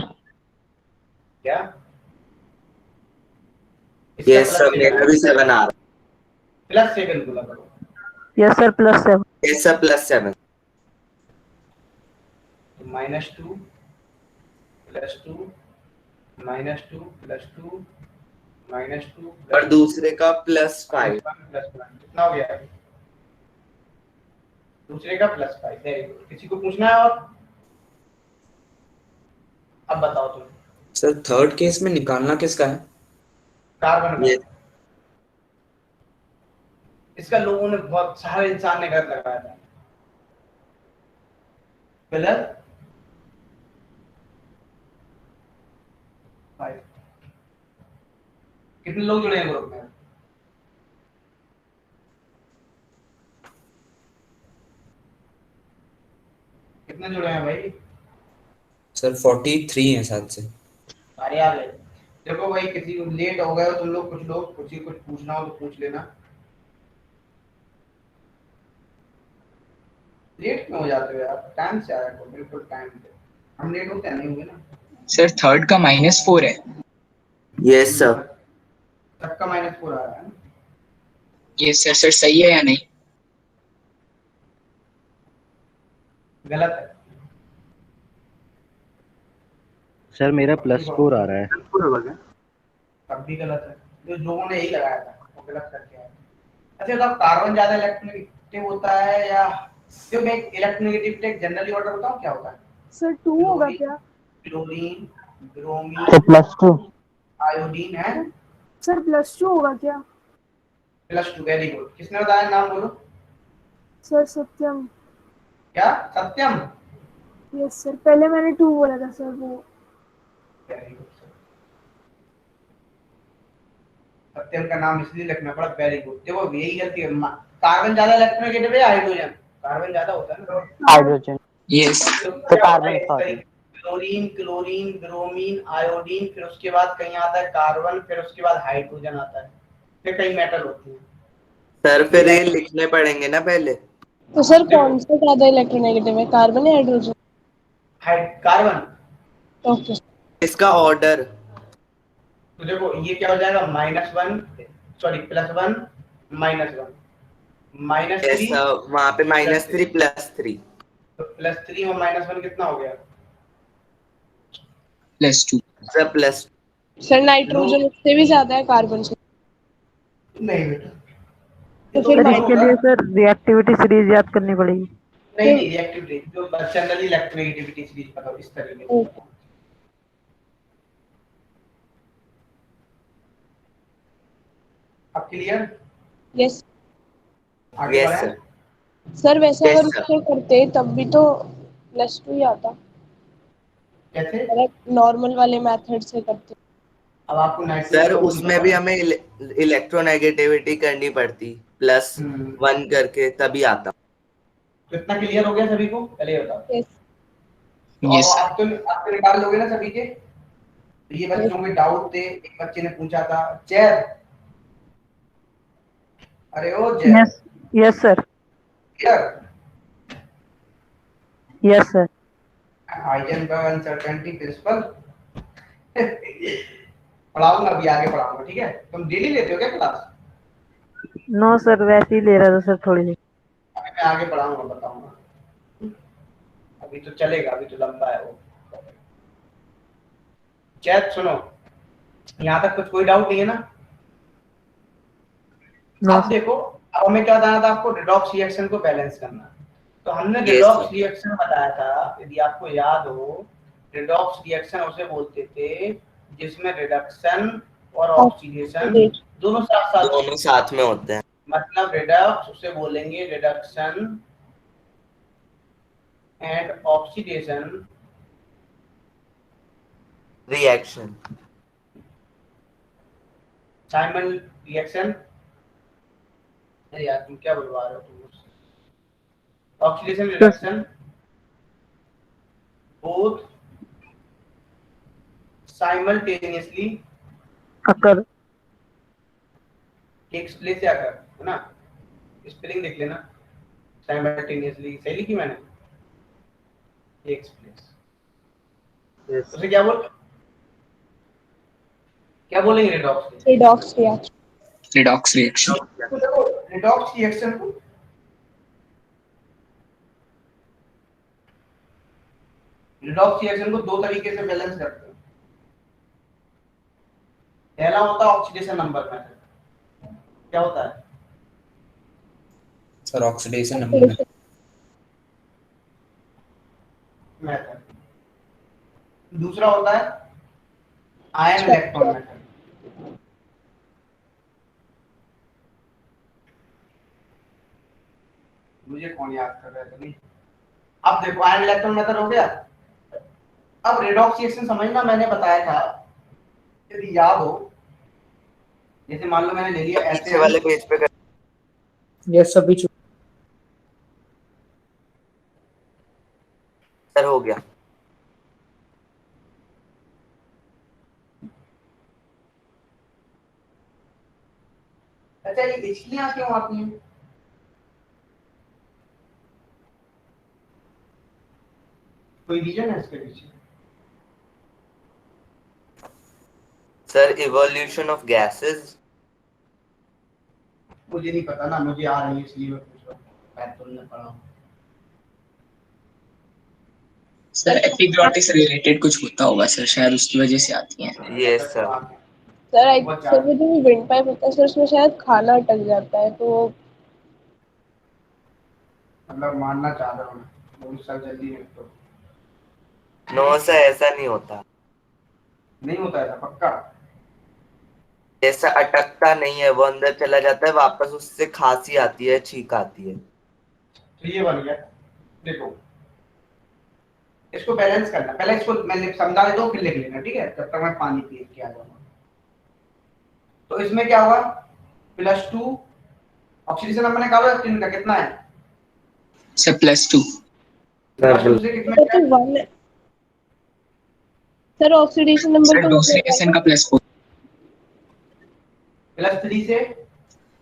Speaker 1: क्या?
Speaker 6: यस सर मेरा भी 7 आ रहा है।
Speaker 1: +7 बोला करो।
Speaker 9: Yes sir +7।
Speaker 6: Yes sir +7।
Speaker 1: -2 +2 -2 +2 -2
Speaker 6: और दूसरे का +5।
Speaker 1: कितना हो गया? दूसरे का +5। Very good. किसी को पूछना है और? अब बताओ तुम।
Speaker 3: सर थर्ड केस में निकालना किसका है?
Speaker 1: कार्बन
Speaker 6: ये
Speaker 1: का। इसका लोगों ने बहुत सारे इंसान ने गलत लगाया था। गलत 5। कितने लोग जुड़े हैं ग्रुप में? कितने जुड़े हैं भाई?
Speaker 3: सर 43 है शायद से।
Speaker 1: अरे यार देखो भाई, किसी को लेट हो गए हो तुम लोग, कुछ लोग कुछ पूछना हो तो पूछ लेना। लेट क्यों हो जाते हो यार? टाइम से आया करो, बिल्कुल टाइम पे। हम लेट होते नहीं हुए ना।
Speaker 4: सर थर्ड का -4 है।
Speaker 6: Yes sir.
Speaker 1: सबका -4 आ रहा है ना?
Speaker 4: ये सर सही है या नहीं?
Speaker 1: गलत है।
Speaker 5: सर मेरा
Speaker 1: अब भी
Speaker 5: +4 आ रहा है।
Speaker 1: अब भी गलत है। जो लोगों ने यही लगाया था वो गलत करके आए। अच्छा तो कार्बन ज्यादा इलेक्ट्रोनेगेटिव होता है या जो मैं इलेक्ट्रोनेगेटिविटी एक जनरली ऑर्डर बताऊं क्या होता है?
Speaker 2: सर 2 होगा क्या?
Speaker 1: क्लोरीन,
Speaker 7: तो
Speaker 1: ब्रोमीन,
Speaker 7: +2।
Speaker 1: आयोडीन है।
Speaker 2: सर +2 होगा क्या?
Speaker 1: +2। Very good. किसने बताया? नाम बोलो।
Speaker 2: सर सत्यम।
Speaker 1: क्या? सत्यम।
Speaker 2: यस सर, पहले मैंने 2 बोला था सर वो।
Speaker 1: Very good. सत्यम का नाम इसलिए लिखना पड़ा। Very good. देखो यही गलती है। कार्बन ज्यादा इलेक्ट्रोनेगेटिव है या हाइड्रोजन? कार्बन ज्यादा होता है ना।
Speaker 7: हाइड्रोजन।
Speaker 4: यस।
Speaker 1: तो
Speaker 7: तो
Speaker 1: क्या होता है
Speaker 7: कार्बन
Speaker 1: इस
Speaker 7: सॉरी।
Speaker 1: तरीके? क्लोरीन, क्लोरीन, ब्रोमीन, आयोडीन, फिर उसके बाद कहीं आता है कार्बन, फिर उसके बाद हाइड्रोजन आता है, फिर कई मेटल होती है।
Speaker 6: सर फिर ये लिखने पड़ेंगे ना पहले।
Speaker 2: तो सर
Speaker 1: देखो
Speaker 2: कौन सा ज्यादा इलेक्ट्रोनेगेटिव है, कार्बन या हाइड्रोजन?
Speaker 1: कार्बन।
Speaker 2: ओके।
Speaker 6: इसका ऑर्डर।
Speaker 1: तो देखो ये क्या हो जाएगा? -1, सॉरी +1, -1,
Speaker 6: यस
Speaker 1: -3,
Speaker 6: सर, वहां पे
Speaker 1: +3।
Speaker 6: -3 +3।
Speaker 1: तो +3 और -1 कितना हो गया?
Speaker 4: +2।
Speaker 6: Sir plus.
Speaker 2: सर
Speaker 1: लोग
Speaker 2: नाइट्रोजन उससे भी ज्यादा है कार्बन से।
Speaker 1: नहीं बेटा, ये
Speaker 2: तो
Speaker 1: तो
Speaker 2: फिर
Speaker 7: सर
Speaker 1: वो
Speaker 7: इसके
Speaker 1: होगा।
Speaker 7: लिए सर रिएक्टिविटी सीरीज याद करनी पड़ेगी।
Speaker 1: नहीं नहीं, रिएक्टिविटी जो जनरली इलेक्ट्रोनेगेटिविटी सीरीज पता हो इस तरीके से।
Speaker 2: ओके।
Speaker 1: अब क्लियर?
Speaker 2: यस
Speaker 1: आगे
Speaker 6: यस
Speaker 1: बढ़े।
Speaker 6: सर।
Speaker 2: सर, वैसे
Speaker 6: यस
Speaker 2: अगर
Speaker 6: सर।
Speaker 2: उससे करते तब भी तो +2 ही आता।
Speaker 1: कैसे?
Speaker 2: अगर नॉर्मल वाले मेथड से करते।
Speaker 1: अब आपको
Speaker 6: सर
Speaker 1: नाइट्रोजन का बोल
Speaker 6: उसमें
Speaker 1: दो
Speaker 6: भी
Speaker 1: ना।
Speaker 6: हमें इलेक्ट्रोनेगेटिविटी करनी पड़ती, +1 करके तभी आता।
Speaker 1: तो इतना क्लियर हो गया सभी को? पहले ये बताओ।
Speaker 2: यस
Speaker 1: तो अब
Speaker 4: यस सर।
Speaker 1: आप तो निकाल लोगे ना सभी के? तो ये
Speaker 2: यस
Speaker 1: बच्चों के डाउट थे। एक बच्चे ने पूछा था, जैद, अरे ओ Zaid,
Speaker 7: yes yes sir.
Speaker 1: Clear?
Speaker 7: Yes sir.
Speaker 1: Heisenberg uncertainty principle पढ़ाऊंगा, अभी आगे पढ़ाऊंगा, ठीक है? तुम डेली लेते हो क्या क्लास?
Speaker 7: नो सर, वैसे ही ले रहा था सर थोड़ी देर।
Speaker 1: अभी मैं आगे पढ़ाऊंगा, बताऊंगा। अभी तो चलेगा, अभी तो लंबा है वो। जैद सुनो, यहाँ तक कुछ कोई डाउट नहीं है ना?
Speaker 7: नो
Speaker 1: अब देखो, अब हमें क्या बताना था आपको? रिडॉक्स रिएक्शन को बैलेंस करना। तो हमने
Speaker 6: यस
Speaker 1: रिडॉक्स
Speaker 6: सर।
Speaker 1: रिएक्शन बताया था, यदि आपको याद हो। रिडॉक्स रिएक्शन उसे बोलते थे जिसमें रिडक्शन और ऑक्सीडेशन
Speaker 2: ऑक्सीडेशन।
Speaker 1: दोनों साथ साथ होते
Speaker 6: दोनों
Speaker 1: हैं।
Speaker 6: साथ में होते हैं।
Speaker 1: मतलब रिडक्स उसे बोलेंगे reduction and oxidation
Speaker 6: reaction.
Speaker 1: Simon reaction. अरे यार तुम क्या बुलवा रहे हो तुम मुझसे? ऑक्सीडेशन रिडक्शन बोथ साइमल्टेनियसली
Speaker 7: अकर।
Speaker 1: टेक्स प्लेस या कर, है ना? स्पेलिंग देख लेना। साइमल्टेनियसली सही लिखी मैंने? Takes place.
Speaker 5: यस
Speaker 1: उसे क्या बोलेंगे रिडॉक्स के?
Speaker 2: Redox reaction.
Speaker 4: Redox reaction.
Speaker 1: तो देखो रिडॉक्स रिएक्शन को दो तरीके से बैलेंस करते हैं। पहला होता है ऑक्सीडेशन नंबर मेथड। क्या होता है?
Speaker 3: सर ऑक्सीडेशन नंबर में
Speaker 1: मेथड। दूसरा होता है आयन इलेक्ट्रॉन मेथड। मुझे कौन याद कर रहा है नहीं। अब देखो आयन इलेक्ट्रॉन मेथड हो गया। अब रेडॉक्स रिएक्शन समझना, मैंने बताया था यदि याद हो, जैसे मान लो मैंने ले लिया
Speaker 6: पीछे वाले पेज पे कर।
Speaker 7: यस सर पीछे।
Speaker 6: सर हो गया।
Speaker 1: अच्छा ये हिचकियां क्यों आती हैं? कोई रीजन है इसके पीछे?
Speaker 6: Sir evolution of gases.
Speaker 1: मुझे नहीं पता ना, मुझे आ रही है इसलिए मैं पूछ रहा हूँ, मैं तो नहीं पढ़ा हूँ।
Speaker 4: सर एपिग्लॉटिस से रिलेटेड कुछ होता होगा सर, शायद उसकी वजह से आती हैं।
Speaker 6: Yes sir.
Speaker 2: सर सर वो जो विंड पाइप होता है सर, उसमें शायद खाना अटक जाता है तो
Speaker 1: मतलब मानना चाह रहा हूँ मैं, बहुत साल जल्दी में तो
Speaker 6: नो सर ऐसा नहीं होता।
Speaker 1: नहीं होता है पक्का।
Speaker 6: ऐसा अटकता नहीं है, वो अंदर चला जाता है वापस, उससे खांसी आती है, छींक आती है।
Speaker 1: तो ये बन गया। देखो इसको बैलेंस करना, पहले इसको मैं समझा देता हूँ फिर लिख लेना, ठीक है, जब तक मैं पानी पी के आ जाऊंगा। तो इसमें क्या होगा, +2 ऑक्सीडेशन नंबर निकालो एक्टिन का कितना है
Speaker 4: सर +2।
Speaker 1: +2 से कितना
Speaker 2: तो 1 है सर। ऑक्सीडेशन नंबर
Speaker 4: सर
Speaker 2: तो
Speaker 4: दूसरे रिएक्शन का +4।
Speaker 1: +3 से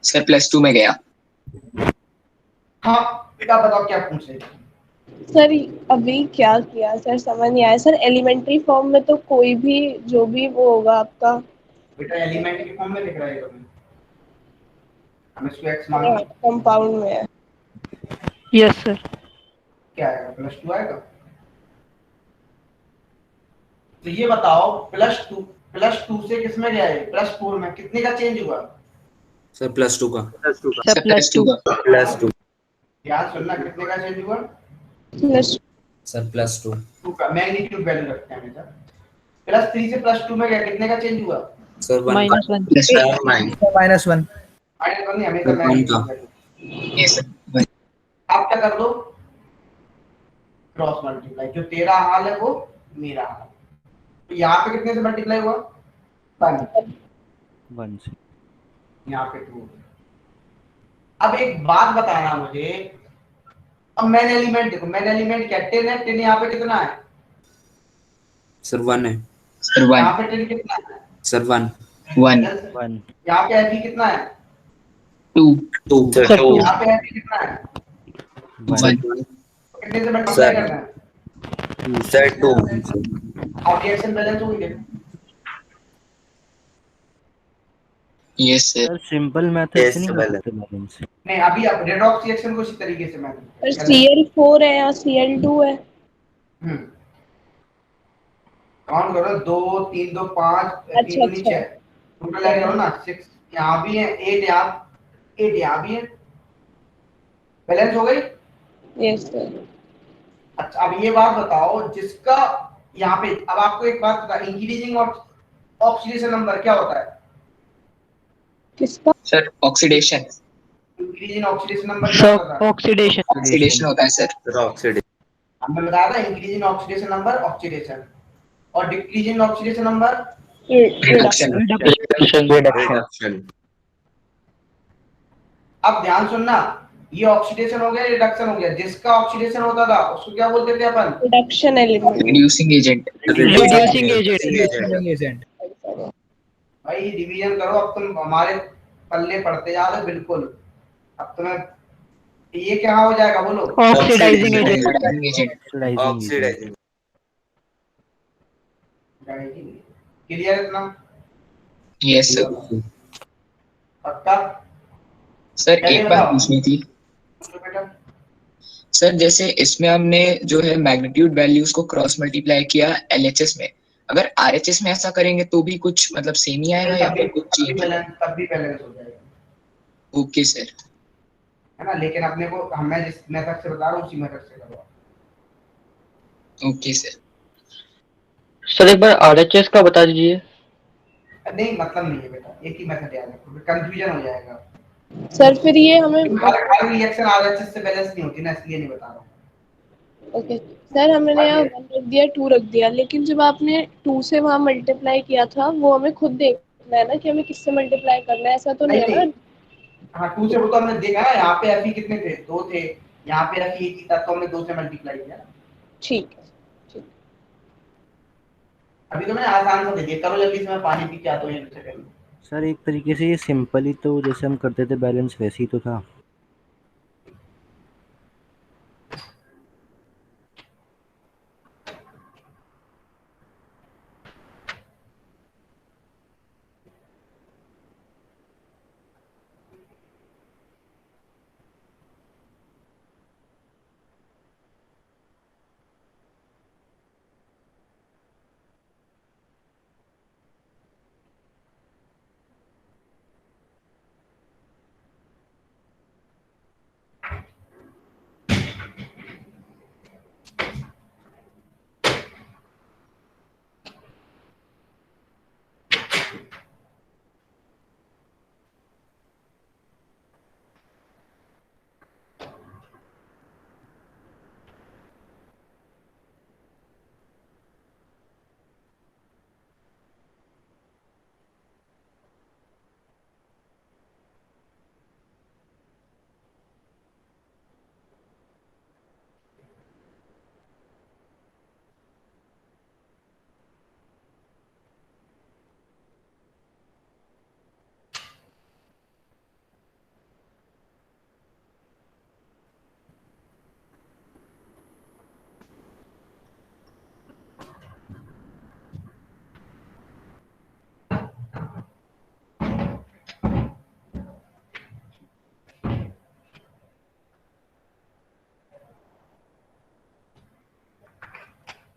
Speaker 4: सर +2 में गया।
Speaker 1: हाँ बेटा बताओ क्या पूछ रहे थे?
Speaker 2: सर अभी क्या किया सर, समझ नहीं आया सर। एलिमेंट्री फॉर्म में तो कोई भी जो भी वो होगा आपका
Speaker 1: बेटा एलिमेंट के फॉर्म में लिख रहा है तुम्हें, हम इसको x मान लो,
Speaker 2: कंपाउंड में है।
Speaker 8: Yes sir.
Speaker 1: क्या आएगा +2 आएगा। तो ये बताओ +2 से किसमें गया है, +4 में कितने का चेंज हुआ?
Speaker 3: सर +2 का।
Speaker 4: सर +2 का।
Speaker 6: +2।
Speaker 1: याद सुनना, कितने का चेंज हुआ?
Speaker 3: सर +2।
Speaker 1: 2 का मैग्नीट्यूड वैल्यू रखते हैं हमेशा। +3 से +2 में गया, कितने का चेंज हुआ?
Speaker 3: सर 1 का।
Speaker 8: -1।
Speaker 5: -1
Speaker 1: माइनस 1 नहीं, हमेशा
Speaker 3: वन
Speaker 1: मैग्नीट्यूड
Speaker 3: का।
Speaker 1: वैल्यू।
Speaker 4: ये सर
Speaker 1: आप क्या कर दो, क्रॉस मल्टीप्लाई, जो तेरा हाल है वो मेरा हाल है। तो यहाँ पे कितने से मल्टीप्लाई हुआ? 1 से। यहाँ पे 2। अब एक बात बताना मुझे, अब मेन एलिमेंट देखो, मेन एलिमेंट क्या 10 है, 10 यहाँ पे कितना है?
Speaker 3: सर 1 है।
Speaker 4: सर 1।
Speaker 1: यहाँ पे 10 कितना है?
Speaker 3: सर 1।
Speaker 4: 1।
Speaker 1: यहाँ पे Fe कितना है?
Speaker 4: 2।
Speaker 3: 2।
Speaker 6: सर 2।
Speaker 1: यहाँ पे Fe कितना है?
Speaker 4: 1।
Speaker 1: कितने से मल्टीप्लाई करना है?
Speaker 6: सर 2।
Speaker 1: अब रिएक्शन बैलेंस हो गई।
Speaker 4: Yes sir.
Speaker 5: Simple method
Speaker 6: Yes,
Speaker 5: से नहीं हो
Speaker 6: well.
Speaker 5: सकते बैलेंस।
Speaker 1: नहीं अभी आप रेडॉक्स रिएक्शन को इसी तरीके से मैं
Speaker 2: सर Cl4 है या Cl2 है?
Speaker 1: काउंट करो, 2 3 2 5 3 2
Speaker 2: अच्छा।
Speaker 1: 6, टोटल ऐड करो ना 6, यहाँ भी है 8, यहाँ भी है, बैलेंस हो गई।
Speaker 2: Yes sir.
Speaker 1: अच्छा अब ये बात बताओ, जिसका यहाँ पे, अब आपको एक बात बता, इंक्रीजिंग ऑक्सीडेशन नंबर क्या होता है?
Speaker 2: किसका?
Speaker 4: Sir oxidation.
Speaker 1: Increasing oxidation number क्या होता है?
Speaker 4: ऑक्सीडेशन होता है सर।
Speaker 6: Sir oxidation.
Speaker 1: हमने बताया था इंक्रीजिंग ऑक्सीडेशन नंबर ऑक्सीडेशन, और decreasing oxidation number
Speaker 4: reduction.
Speaker 6: Reduction.
Speaker 1: अब ध्यान सुनना, ये ऑक्सीडेशन हो गया, रिडक्शन हो गया, जिसका ऑक्सीडेशन होता था उसको क्या बोलते थे अपन?
Speaker 2: Reduction element.
Speaker 4: Reducing agent.
Speaker 5: Agent.
Speaker 1: भाई रिवीजन करो, अब तुम हमारे पल्ले पड़ते जा रहे हो बिल्कुल। अब तुम्हें ये क्या हो जाएगा बोलो?
Speaker 8: Oxidising agent.
Speaker 6: ऑक्सीडाइजिंग।
Speaker 1: क्लियर इतना?
Speaker 4: Yes sir.
Speaker 1: पक्का?
Speaker 4: सर
Speaker 1: पहले
Speaker 4: एक बात
Speaker 1: बताओ।
Speaker 4: पूछनी थी
Speaker 1: पूछो बेटा।
Speaker 4: सर, जैसे इसमें हमने जो है मैग्नीट्यूड वैल्यूज को क्रॉस मल्टीप्लाई किया LHS में, अगर RHS में ऐसा करेंगे तो भी कुछ मतलब सेम ही आएगा या फिर कुछ चेंज होगा?
Speaker 1: तब भी बैलेंस हो जाएगा।
Speaker 4: Okay sir.
Speaker 1: है ना, लेकिन अपने को, मैं जिस मेथड से बता रहा हूँ उसी मेथड से करो।
Speaker 4: Okay sir.
Speaker 9: सर एक बार आरएचएस का बता दीजिए।
Speaker 1: नहीं मतलब नहीं है बेटा, एक ही मेथड याद रखो, कंफ्यूजन हो जाएगा।
Speaker 2: सर फिर ये हमें
Speaker 1: हर रिएक्शन आरएचएस से बैलेंस नहीं होती ना, इसलिए नहीं बता रहा हूँ।
Speaker 2: ओके सर, हमने यहाँ 1 रख दिया 2 रख दिया, लेकिन जब आपने 2 से वहाँ मल्टीप्लाई किया था वो हमें खुद देखना है ना कि हमें किससे मल्टीप्लाई करना है, ऐसा तो नहीं है ना।
Speaker 1: हाँ 2 से वो तो हमने देखा है, यहाँ पे एफ कितने थे, 2 थे, यहाँ पे एफ एक ही था तो हमने 2 से मल्टीप्लाई किया।
Speaker 2: ठीक है, ठीक।
Speaker 1: अभी तो मैंने आसान सा दे दिया, करो जल्दी से, मैं पानी पी के आता हूँ एक सेकंड में।
Speaker 10: सर एक तरीके से ये सिंपल ही तो जैसे हम करते थे बैलेंस वैसे ही तो था।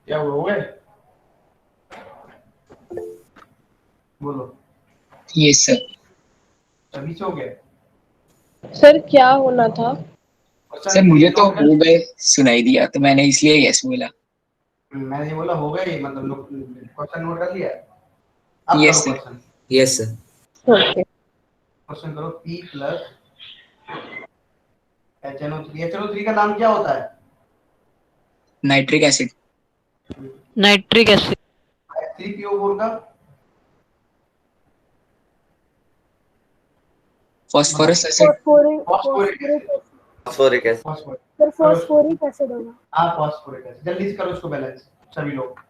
Speaker 1: क्या हो गए, बोलो।
Speaker 4: Yes sir.
Speaker 1: सभी सो गए।
Speaker 2: सर क्या होना था?
Speaker 4: सर मुझे तो हो गए सुनाई दिया, तो मैंने इसलिए यस बोला।
Speaker 1: मैंने बोला हो गए, मतलब क्वेश्चन नोट कर लिया। अब
Speaker 4: यस
Speaker 1: करो
Speaker 4: sir.
Speaker 1: Question.
Speaker 3: Yes sir.
Speaker 2: Okay
Speaker 1: question करो, P प्लस HNO3। HNO3 का नाम क्या होता है?
Speaker 4: Nitric acid.
Speaker 8: Nitric acid.
Speaker 1: H3PO4 का
Speaker 4: phosphorous acid.
Speaker 1: Phosphoric acid.
Speaker 6: Phosphoric acid.
Speaker 1: Phosphoric
Speaker 11: sir phosphoric acid होगा।
Speaker 1: हाँ फॉस्फोरिक एसिड। जल्दी से करो उसको बैलेंस सभी लोग।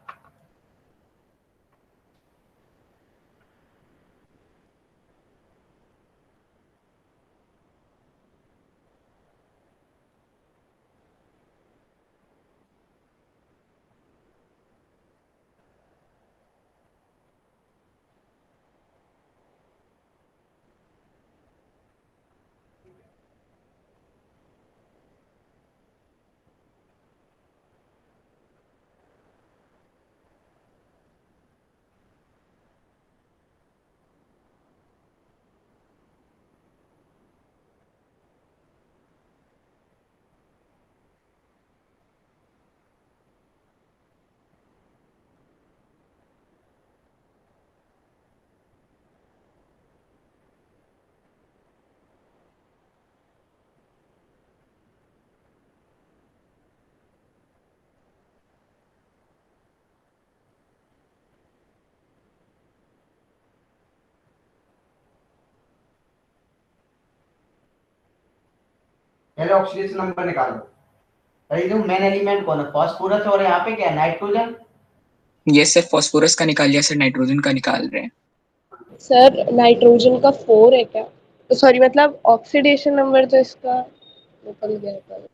Speaker 1: पहले ऑक्सीडेशन नंबर निकालो। अरे जो मेन एलिमेंट कौन है? फास्फोरस, और यहाँ पे क्या है? नाइट्रोजन।
Speaker 4: यस सर, फास्फोरस का निकाल लिया सर, नाइट्रोजन का निकाल रहे हैं।
Speaker 2: सर नाइट्रोजन का 4 है क्या? सॉरी मतलब ऑक्सीडेशन नंबर तो इसका निकल गया था।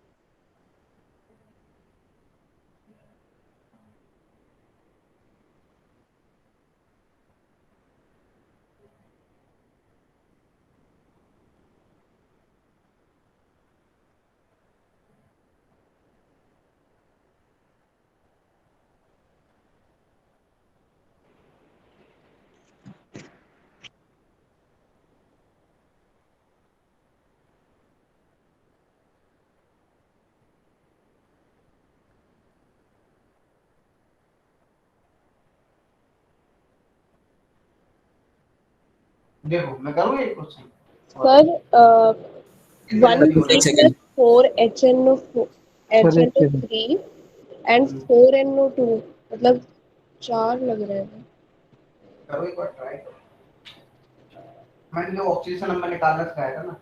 Speaker 1: देखो मैं करूँ एक क्वेश्चन
Speaker 2: सर
Speaker 1: कितने
Speaker 2: 1
Speaker 1: जल्दी हो
Speaker 3: एक
Speaker 2: plus
Speaker 3: second
Speaker 2: 4 HNO3 and 4 NO2 मतलब 4 लग रहे हैं।
Speaker 1: करो एक बार ट्राई करो। मैंने जो ऑक्सीजन नंबर निकाल रखा है ना,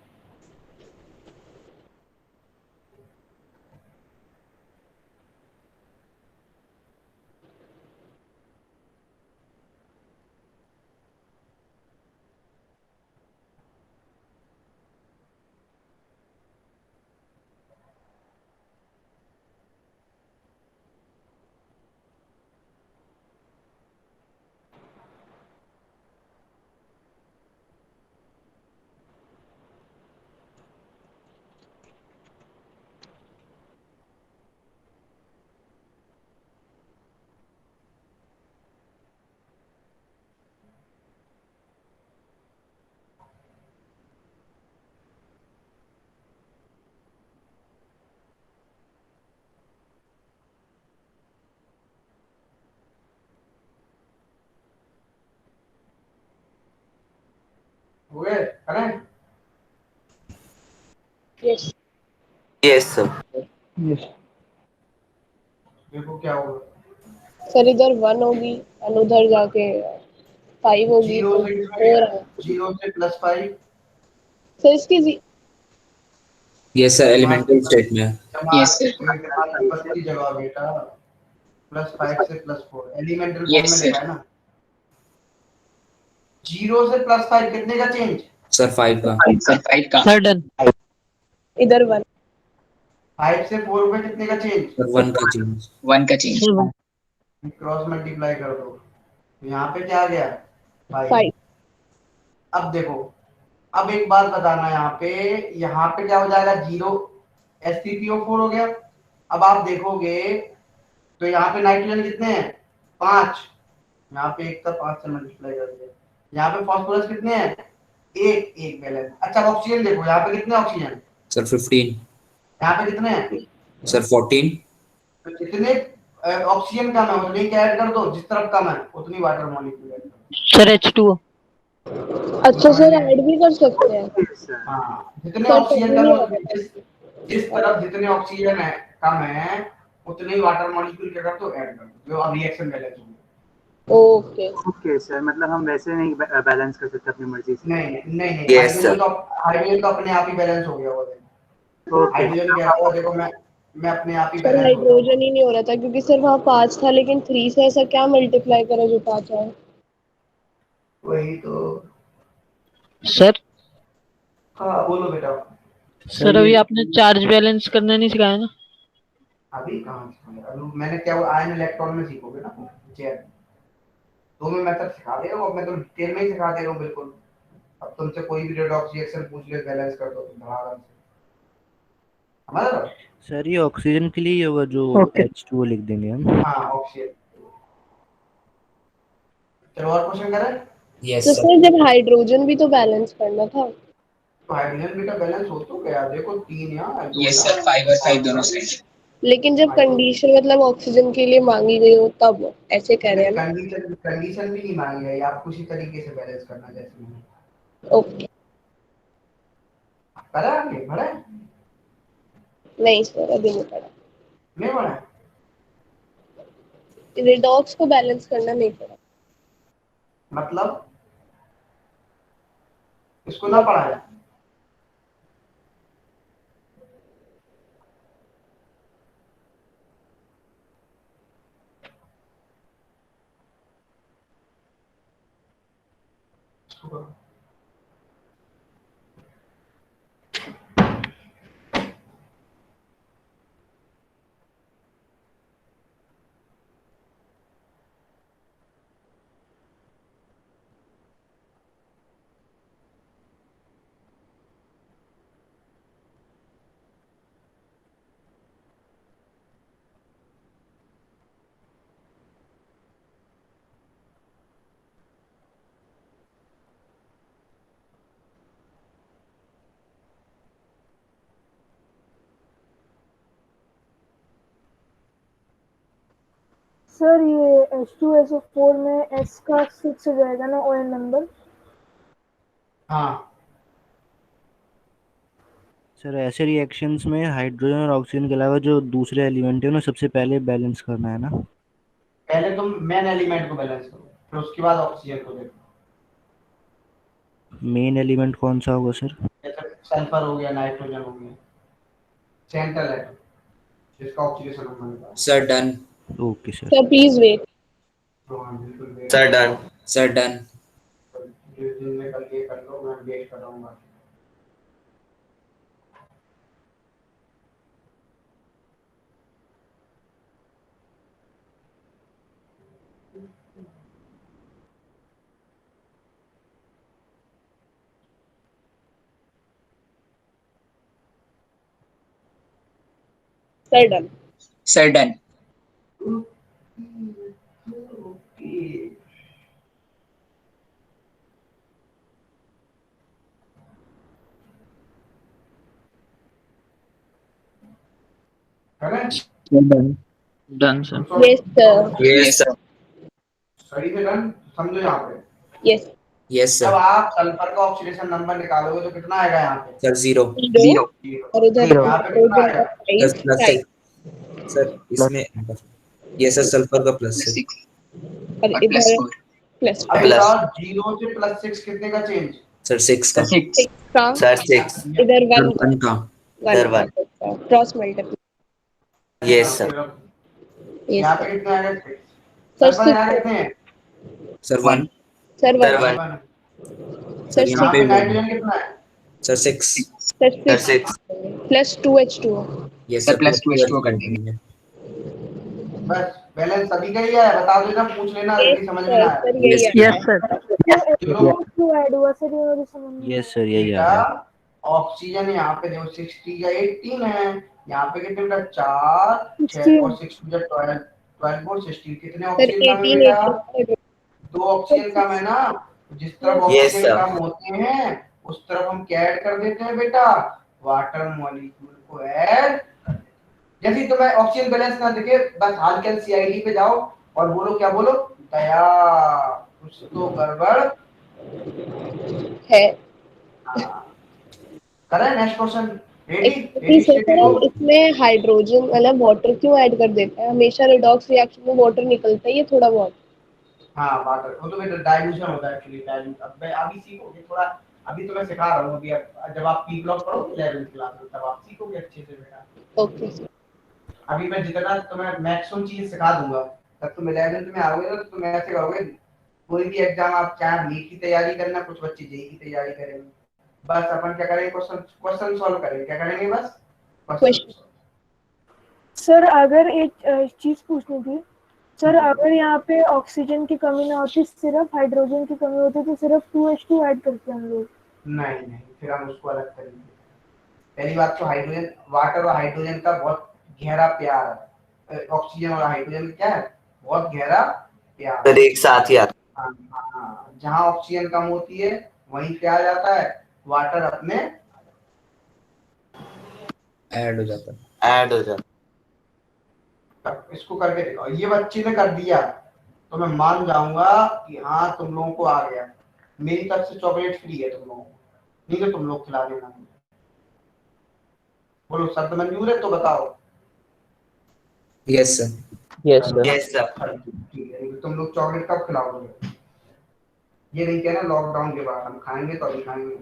Speaker 1: हो गए करें?
Speaker 2: Yes
Speaker 6: yes sir.
Speaker 1: देखो क्या होगा।
Speaker 2: सर इधर 1 होगी और उधर जाके 5 होगी
Speaker 1: जीरो
Speaker 2: तो
Speaker 1: से
Speaker 2: 4 है।
Speaker 1: +5
Speaker 2: सर इसकी
Speaker 3: यस सर एलिमेंटल स्टेट में है।
Speaker 4: Yes, sir.
Speaker 1: पतली जगह बेटा, +5 से +4 एलिमेंटल फॉर्म
Speaker 4: Yes,
Speaker 1: में
Speaker 4: sir.
Speaker 1: लिखा है ना। 0 से +5 कितने का चेंज?
Speaker 3: सर 5 का।
Speaker 4: सर 5 का।
Speaker 8: Sir done.
Speaker 2: इधर 1
Speaker 1: 5 से 4 में कितने का चेंज?
Speaker 3: सर 1 का चेंज।
Speaker 4: 1 का चेंज।
Speaker 1: क्रॉस मल्टीप्लाई कर दो तो यहाँ पे क्या आ गया? 5।
Speaker 2: 5
Speaker 1: अब देखो, अब एक बात बताना, यहाँ पे क्या हो जाएगा? 0 H3PO4 हो गया। अब आप देखोगे तो यहाँ पे नाइट्रोजन कितने हैं? 5। यहाँ पे 1 था, 5 से मल्टीप्लाई कर दिया। यहाँ पे फास्फोरस कितने हैं? 1 बैलेंस। अच्छा ऑक्सीजन देखो, यहाँ पे कितने ऑक्सीजन?
Speaker 3: सर 15।
Speaker 1: यहाँ पे कितने हैं?
Speaker 3: सर 14।
Speaker 1: तो जितने ऑक्सीजन कम है उतने ही ऐड कर दो, जिस तरफ कम है उतनी वाटर मॉलिक्यूल ऐड कर दो।
Speaker 8: Sir H2O।
Speaker 2: अच्छा सर ऐड भी कर सकते हैं।
Speaker 1: हाँ, जितने
Speaker 2: सर
Speaker 1: ऑक्सीजन
Speaker 2: तभी
Speaker 1: कम
Speaker 2: नहीं आ
Speaker 1: है,
Speaker 2: रहा
Speaker 1: जिस तरफ जितने ऑक्सीजन है कम है उतने ही वाटर मॉलिक्यूल क्या कर दो? ऐड कर दो, जो अब रिएक्शन बैलेंस होगी।
Speaker 2: ओके
Speaker 5: ओके सर, मतलब हम वैसे नहीं बैलेंस कर सकते अपनी मर्जी से।
Speaker 1: नहीं
Speaker 6: Yes, sir.
Speaker 1: हाइड्रोजन तो अपने आप ही बैलेंस हो गया वो।
Speaker 5: ओके
Speaker 1: हाइड्रोजन कह रहा हूँ, देखो मैं अपने आप ही
Speaker 2: सर
Speaker 1: बैलेंस हो
Speaker 2: हाइड्रोजन
Speaker 1: जाऊंगा।
Speaker 2: ही नहीं हो रहा था क्योंकि सर वहाँ 5 था लेकिन 3 से ऐसा क्या मल्टीप्लाई करा जो 5 आया।
Speaker 1: वही तो।
Speaker 8: सर
Speaker 1: हाँ बोलो बेटा।
Speaker 8: सर अभी आपने चार्ज बैलेंस करना नहीं सिखाया ना।
Speaker 1: अभी कहाँ सिखाऊंगा? अभी मैंने क्या वो आयन इलेक्ट्रॉन में सीखोगे ना चेयर। तो मैं मेथड सिखा दे रहा हूँ, मैं तो डिटेल में ही सिखा दे रहा हूँ बिल्कुल। अब तुमसे कोई भी रेडॉक्स रिएक्शन पूछ ले, बैलेंस कर दो तुम आराम से। समझ रहे हो?
Speaker 10: सर ये ऑक्सीजन के लिए ही होगा जो H2O लिख देंगे हम।
Speaker 1: हाँ ऑक्सीजन। चलो और क्वेश्चन करें।
Speaker 3: यस
Speaker 2: तो
Speaker 3: सर।
Speaker 2: सर जब हाइड्रोजन भी तो बैलेंस करना था।
Speaker 1: तो हाइड्रोजन बेटा बैलेंस हो तो गया, देखो 3 यहाँ 2
Speaker 4: Yes, sir.
Speaker 1: यहाँ
Speaker 4: 5 और 5 दोनों साइड।
Speaker 2: लेकिन जब कंडीशन मतलब ऑक्सीजन के लिए मांगी गई हो तब ऐसे कह रहे हैं ना।
Speaker 1: कंडीशन भी नहीं मांगी है, आप उसी तरीके से बैलेंस करना जैसे मैंने
Speaker 2: ओके
Speaker 1: करा। आपने पढ़ा है?
Speaker 2: नहीं सर अभी नहीं पढ़ा।
Speaker 1: नहीं पढ़ा?
Speaker 2: रिडॉक्स को बैलेंस करना नहीं पड़ा।
Speaker 1: मतलब इसको ना पढ़ा है?
Speaker 11: सर ये H2SO4 में S का 6 हो जाएगा ना ON नंबर।
Speaker 1: हाँ
Speaker 10: सर ऐसे रिएक्शंस में हाइड्रोजन और ऑक्सीजन के अलावा जो दूसरे एलिमेंट है उन्हें सबसे पहले बैलेंस करना है ना?
Speaker 1: पहले तुम मेन एलिमेंट को बैलेंस करो, फिर उसके बाद ऑक्सीजन को देखो।
Speaker 10: मेन एलिमेंट कौन सा होगा सर?
Speaker 1: जैसे सल्फर हो गया, नाइट्रोजन हो गया, सेंट्रल एटम जिसका ऑक्सीडेशन नंबर निकालो।
Speaker 3: Sir done.
Speaker 10: Okay sir.
Speaker 2: Sir please wait.
Speaker 1: हाँ बिल्कुल
Speaker 6: सर डन।
Speaker 3: Sir done.
Speaker 1: जिस दिन में कल ये कर लो, मैं वेट कर रहा हूँ।
Speaker 2: Sir done.
Speaker 4: Sir done.
Speaker 8: Done sir.
Speaker 2: Yes sir.
Speaker 4: Yes sir.
Speaker 1: सही से डन, समझो यहाँ पे।
Speaker 2: यस।
Speaker 3: यस
Speaker 1: जब
Speaker 3: सर।
Speaker 1: आप सल्फर का ऑक्सीडेशन नंबर निकालोगे तो कितना आएगा यहाँ पे?
Speaker 3: सर 0।
Speaker 2: जीरो। और उधर
Speaker 1: यहाँ पे कितना आएगा?
Speaker 3: Sir plus 6। सर इसमें ये सर सल्फर का प्लस है।
Speaker 2: और
Speaker 4: और प्लस
Speaker 2: इधर
Speaker 4: 4।
Speaker 2: प्लस
Speaker 1: अब
Speaker 6: प्लस।
Speaker 1: बताओ 0 से +6 कितने का चेंज?
Speaker 3: सर 6 का।
Speaker 4: 6।
Speaker 2: का
Speaker 6: सर 6।
Speaker 2: इधर
Speaker 3: सर
Speaker 2: 1
Speaker 3: 1 का।
Speaker 6: Sir
Speaker 2: 1 cross multiply.
Speaker 3: यस
Speaker 1: फिर
Speaker 2: यस
Speaker 1: यहाँ
Speaker 2: सर।
Speaker 1: पे कितने आएगा?
Speaker 2: सर
Speaker 1: सल्फर यहाँ
Speaker 2: 6
Speaker 1: कितने हैं?
Speaker 3: Sir 1।
Speaker 2: Sir
Speaker 6: sir
Speaker 2: 1
Speaker 6: 1।
Speaker 2: Sir
Speaker 3: sir यहाँ
Speaker 1: 6
Speaker 3: पे
Speaker 1: पे नाइट्रोजन कितना है?
Speaker 3: Sir 6।
Speaker 2: Sir
Speaker 6: sir 6।
Speaker 2: 6 plus 2H2O।
Speaker 3: Yes
Speaker 4: sir
Speaker 3: sir
Speaker 4: plus
Speaker 3: plus
Speaker 4: 2H2O
Speaker 3: 2
Speaker 4: कर देंगे।
Speaker 1: बस बैलेंस सभी का ही है, बता देना, पूछ लेना
Speaker 2: यस
Speaker 1: यदि समझ में ना
Speaker 2: सर।
Speaker 1: आए।
Speaker 2: सर यही
Speaker 3: यस
Speaker 2: आता है।
Speaker 10: सर।
Speaker 1: चलो
Speaker 11: क्यों ऐड हुआ सर, ये वाली समझ में
Speaker 10: यस सर यही आ
Speaker 1: बेटा,
Speaker 10: रहा है।
Speaker 1: ऑक्सीजन यहाँ पे देखो 60 या 18 है, यहाँ पे कितने बेटा 4 6
Speaker 11: 16
Speaker 1: और 6 12 12 और 16 कितने
Speaker 2: सर
Speaker 1: ऑक्सीजन कम है
Speaker 2: 18
Speaker 1: बेटा?
Speaker 2: 18
Speaker 1: 2 ऑक्सीजन कम है ना, जिस तरफ
Speaker 6: यस
Speaker 1: ऑक्सीजन
Speaker 6: सर।
Speaker 1: कम होते हैं उस तरफ हम क्या ऐड कर देते हैं बेटा? वाटर मॉलिक्यूल को ऐड। जैसे ही तुम्हें ऑक्सीजन बैलेंस ना दिखे, बस हाल सीआईडी पे जाओ और बोलो, क्या बोलो? दया, कुछ तो गड़बड़
Speaker 2: है।
Speaker 1: करें। Next question. Ready? Ready
Speaker 2: actually
Speaker 1: steady
Speaker 2: sir
Speaker 1: go.
Speaker 2: हम इसमें हाइड्रोजन मतलब वाटर क्यों ऐड कर देते हैं? हमेशा रेडॉक्स रिएक्शन में वाटर निकलता ही है थोड़ा बहुत।
Speaker 1: हाँ वाटर, वो तो बेटा डाइल्यूशन होता है एक्चुअली। डाइल्यूट अब मैं अभी सीखोगे थोड़ा, अभी तो मैं सिखा रहा हूँ। अभी जब आप पी ब्लॉक पढ़ोगे 11th क्लास में तब आप सीखोगे अच्छे से बेटा।
Speaker 2: Okay sir.
Speaker 1: अभी मैं जितना तुम्हें मैक्सिमम चीज सिखा दूंगा, तब तुम 11th में आओगे ना तो तुम ऐसे कहोगे। कोई भी एग्जाम आप चाहे नीट की तैयारी करना, कुछ बच्चे जेई की तैयारी करेंगे, बस अपन क्या करेंगे? क्वेश्चन क्वेश्चन सॉल्व करेंगे। क्या करेंगे? बस क्वेश्चन।
Speaker 11: सर अगर एक चीज पूछनी थी सर, अगर यहाँ पे ऑक्सीजन की कमी ना होती, सिर्फ हाइड्रोजन की कमी होती, तो सिर्फ 2H2 ऐड करते हम लोग।
Speaker 1: नहीं नहीं, फिर हम उसको अलग करेंगे। पहली बात तो हाइड्रोजन, वाटर और हाइड्रोजन का बहुत गहरा प्यार है। ऑक्सीजन और हाइड्रोजन क्या है? बहुत गहरा प्यार।
Speaker 6: सर एक साथ ही आता।
Speaker 1: हाँ, हाँ, जहाँ ऑक्सीजन कम होती है वहीं क्या आ जाता है? वाटर अपने
Speaker 3: ऐड हो जाता है।
Speaker 6: ऐड हो जाता।
Speaker 1: इसको करके दिखाओ। ये बच्चे ने कर दिया तो मैं मान जाऊंगा कि हाँ तुम लोगों को आ गया। मेरी तरफ से चॉकलेट फ्री है तुम लोगों को, नहीं तो तुम लोग खिला देना। बोलो शब्द मंजूर है तो बताओ।
Speaker 3: Yes sir.
Speaker 10: Yes sir.
Speaker 6: Yes sir.
Speaker 1: ठीक है, तुम लोग चॉकलेट कब खिलाओगे? ये नहीं कहना लॉकडाउन के बाद हम खाएंगे तो अभी खाएंगे।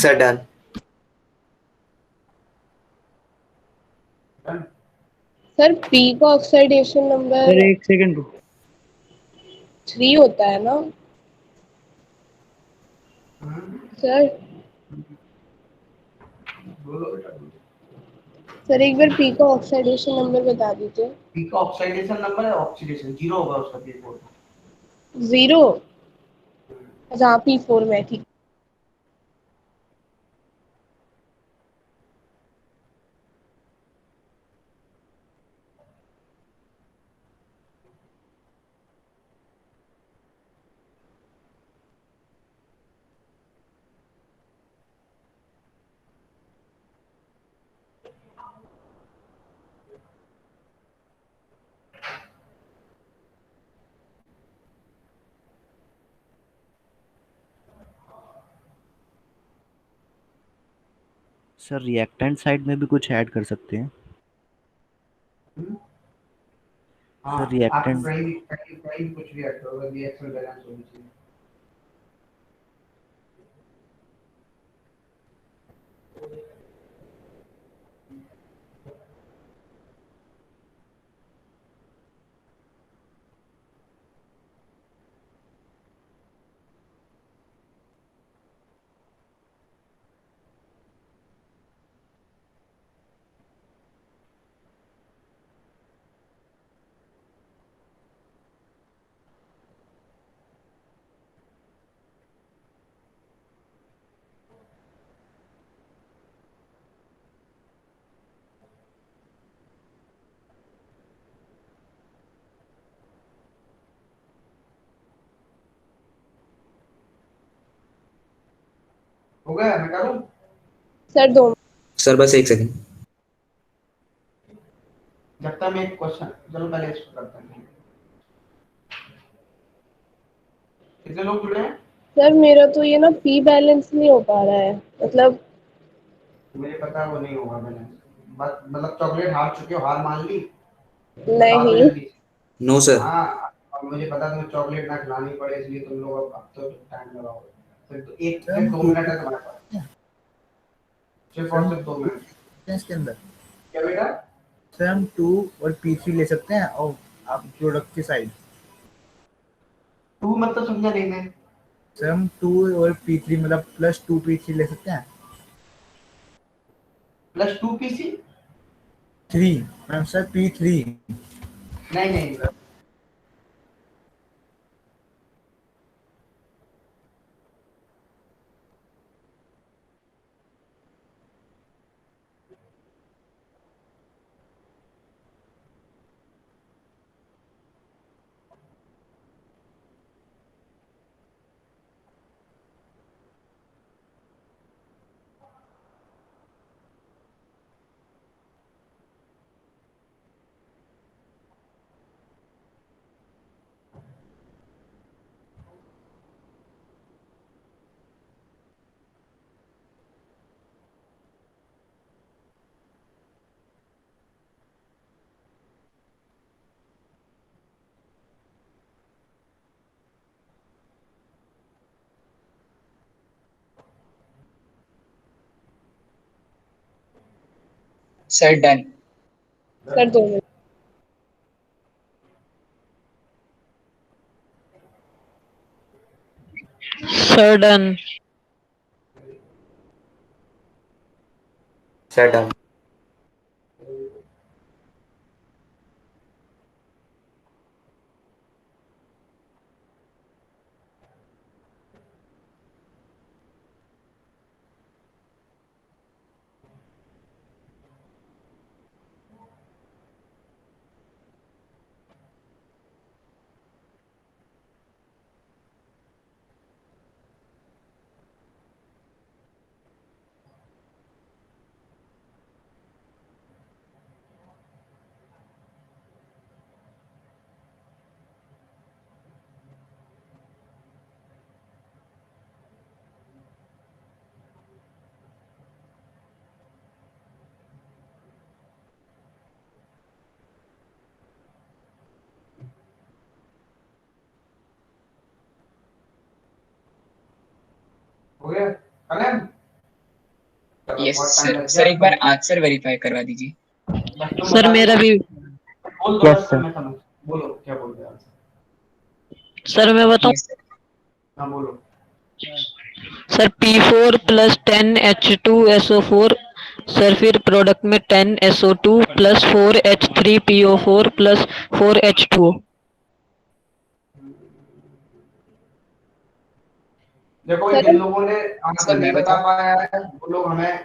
Speaker 6: Sir done.
Speaker 2: सर पी का ऑक्सीडेशन
Speaker 7: सर
Speaker 2: नंबर
Speaker 7: एक सेकंड रुको।
Speaker 2: 3 होता है ना सर? सर एक बार पी का ऑक्सीडेशन नंबर बता दीजिए।
Speaker 1: पी का ऑक्सीडेशन नंबर है, ऑक्सीडेशन 0 होगा उसका P4 में।
Speaker 2: 0? अच्छा हाँ P4 में, ठीक।
Speaker 10: सर रिएक्टेंट साइड में भी कुछ ऐड कर सकते हैं?
Speaker 1: हाँ,
Speaker 10: सर
Speaker 1: आपको
Speaker 10: रिएक्टेंट
Speaker 1: कहीं कुछ भी ऐड करो, रिएक्शन बैलेंस होनी चाहिए। हो गया, मैं करूं?
Speaker 2: सर 2।
Speaker 3: सर बस एक सेकंड।
Speaker 1: जब तक मैं एक क्वेश्चन, चलो पहले इसको करते हैं। कितने लोग जुड़े हैं?
Speaker 2: सर मेरा तो ये ना पी बैलेंस नहीं हो पा रहा है, मतलब
Speaker 1: मुझे पता है वो नहीं होगा बैलेंस। बस मतलब चॉकलेट हार चुके हो, हार मान ली? बता दो
Speaker 2: नहीं।
Speaker 1: जल्दी।
Speaker 3: No sir.
Speaker 1: हाँ, और मुझे पता तुम्हें चॉकलेट ना खिलानी पड़े, इसलिए तुम लोग अब तो टाइम लगाओगे। सिर्फ 2 मिनट है तुम्हारे पास, सिर्फ और सिर्फ 2 मिनट
Speaker 5: इसके अंदर
Speaker 1: क्या बेटा?
Speaker 5: सर हम 2 और P3 ले सकते हैं और आप प्रोडक्ट की साइड।
Speaker 1: 2 मतलब समझा नहीं मैं।
Speaker 5: सर हम 2 और P3 मतलब +2 P3 ले सकते हैं।
Speaker 1: +2 PC?
Speaker 5: 3 ma'am sir P3।
Speaker 1: नहीं नहीं,
Speaker 4: sir done.
Speaker 2: Sir 2 minute.
Speaker 9: Sir done.
Speaker 6: Sir done.
Speaker 1: हो गया कलम?
Speaker 4: यस
Speaker 1: बहुत टाइम
Speaker 4: सर।
Speaker 1: लग
Speaker 4: सर
Speaker 1: गया
Speaker 4: एक बार आंसर वेरीफाई करवा दीजिए।
Speaker 1: बस तुम
Speaker 8: सर
Speaker 1: बता
Speaker 8: मेरा
Speaker 1: दो।
Speaker 8: भी
Speaker 1: बोल दो
Speaker 10: यस
Speaker 1: बस,
Speaker 10: सर।
Speaker 1: मैं समझ। बोलो क्या बोल रहे हो आंसर।
Speaker 8: सर मैं बताऊं।
Speaker 4: Yes sir.
Speaker 1: हाँ बोलो।
Speaker 8: Sir P4 plus 10H2SO4 sir फिर प्रोडक्ट में 10SO2 plus 4H3PO4 plus 4H2O।
Speaker 1: देखो
Speaker 2: सर
Speaker 1: जिन लोगों ने आंसर
Speaker 4: सर
Speaker 1: नहीं
Speaker 4: मैं
Speaker 1: बता
Speaker 4: बताऊं।
Speaker 1: पाया है वो लोग हमें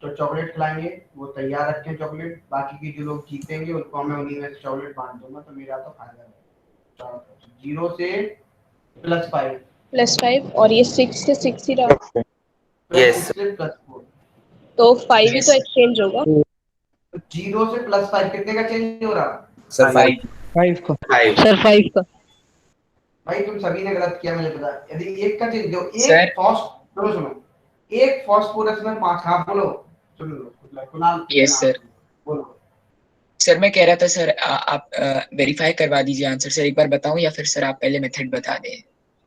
Speaker 1: तो चॉकलेट खिलाएंगे, वो तैयार रखें चॉकलेट। बाकी के जो लोग जीतेंगे उनको मैं उन्हीं में से चॉकलेट बांट दूंगा, तो मेरा तो फायदा है। 0 से +5
Speaker 2: +5 और ये 6 से 6 ही रहा,
Speaker 6: यस
Speaker 1: 6 से +4।
Speaker 2: तो 5 ही
Speaker 4: यस
Speaker 2: तो
Speaker 4: सर।
Speaker 2: एक्सचेंज होगा।
Speaker 1: 0 से +5 कितने का चेंज हो रहा?
Speaker 3: सर 5।
Speaker 10: 5 का।
Speaker 6: 5।
Speaker 8: सर 5 का।
Speaker 1: भाई तुम सभी ने गलत किया, मुझे पता है। यदि एक का चेंज जो
Speaker 4: सर
Speaker 1: एक सुनो सुनो, एक फास्फोरस में 5। हाँ बोलो, सुन लो कुणाल
Speaker 4: यस सर।
Speaker 1: बोलो।
Speaker 4: सर मैं कह रहा था सर आप वेरीफाई करवा दीजिए आंसर। सर एक बार बताऊं या फिर सर आप पहले मेथड बता दें?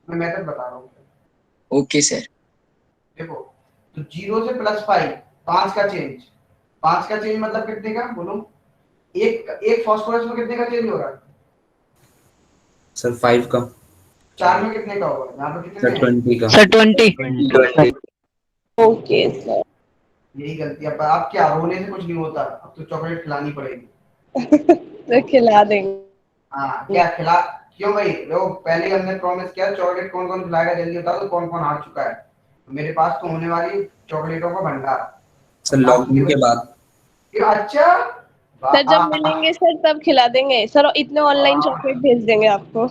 Speaker 1: मैं मेथड बता रहा हूँ।
Speaker 4: Okay sir.
Speaker 1: देखो तो 0 से +5 5 का चेंज। 5 का चेंज मतलब कितने का बोलो? एक फास्फोरस में कितने का चेंज हो रहा है?
Speaker 3: सर 5 का।
Speaker 1: 4 में कितने का होगा? यहाँ पे कितने
Speaker 3: सर
Speaker 1: हैं?
Speaker 3: 20 का।
Speaker 8: सर 20।
Speaker 6: 20।
Speaker 2: Okay sir.
Speaker 1: यही गलती है। अब क्या, रोने से कुछ नहीं होता, अब तो चॉकलेट खिलानी पड़ेगी।
Speaker 2: तो खिला देंगे।
Speaker 1: हाँ क्या खिला, क्यों भाई लोग पहले ही हमने प्रॉमिस किया चॉकलेट कौन कौन खिलाएगा, जल्दी बता दो कौन कौन हार चुका है। मेरे पास तो होने वाली चॉकलेटों का भंडार।
Speaker 3: सर लॉकडाउन के बाद।
Speaker 1: अच्छा
Speaker 2: सर जब
Speaker 1: वाह
Speaker 2: मिलेंगे सर तब खिला देंगे सर, इतने ऑनलाइन चॉकलेट भेज देंगे आपको।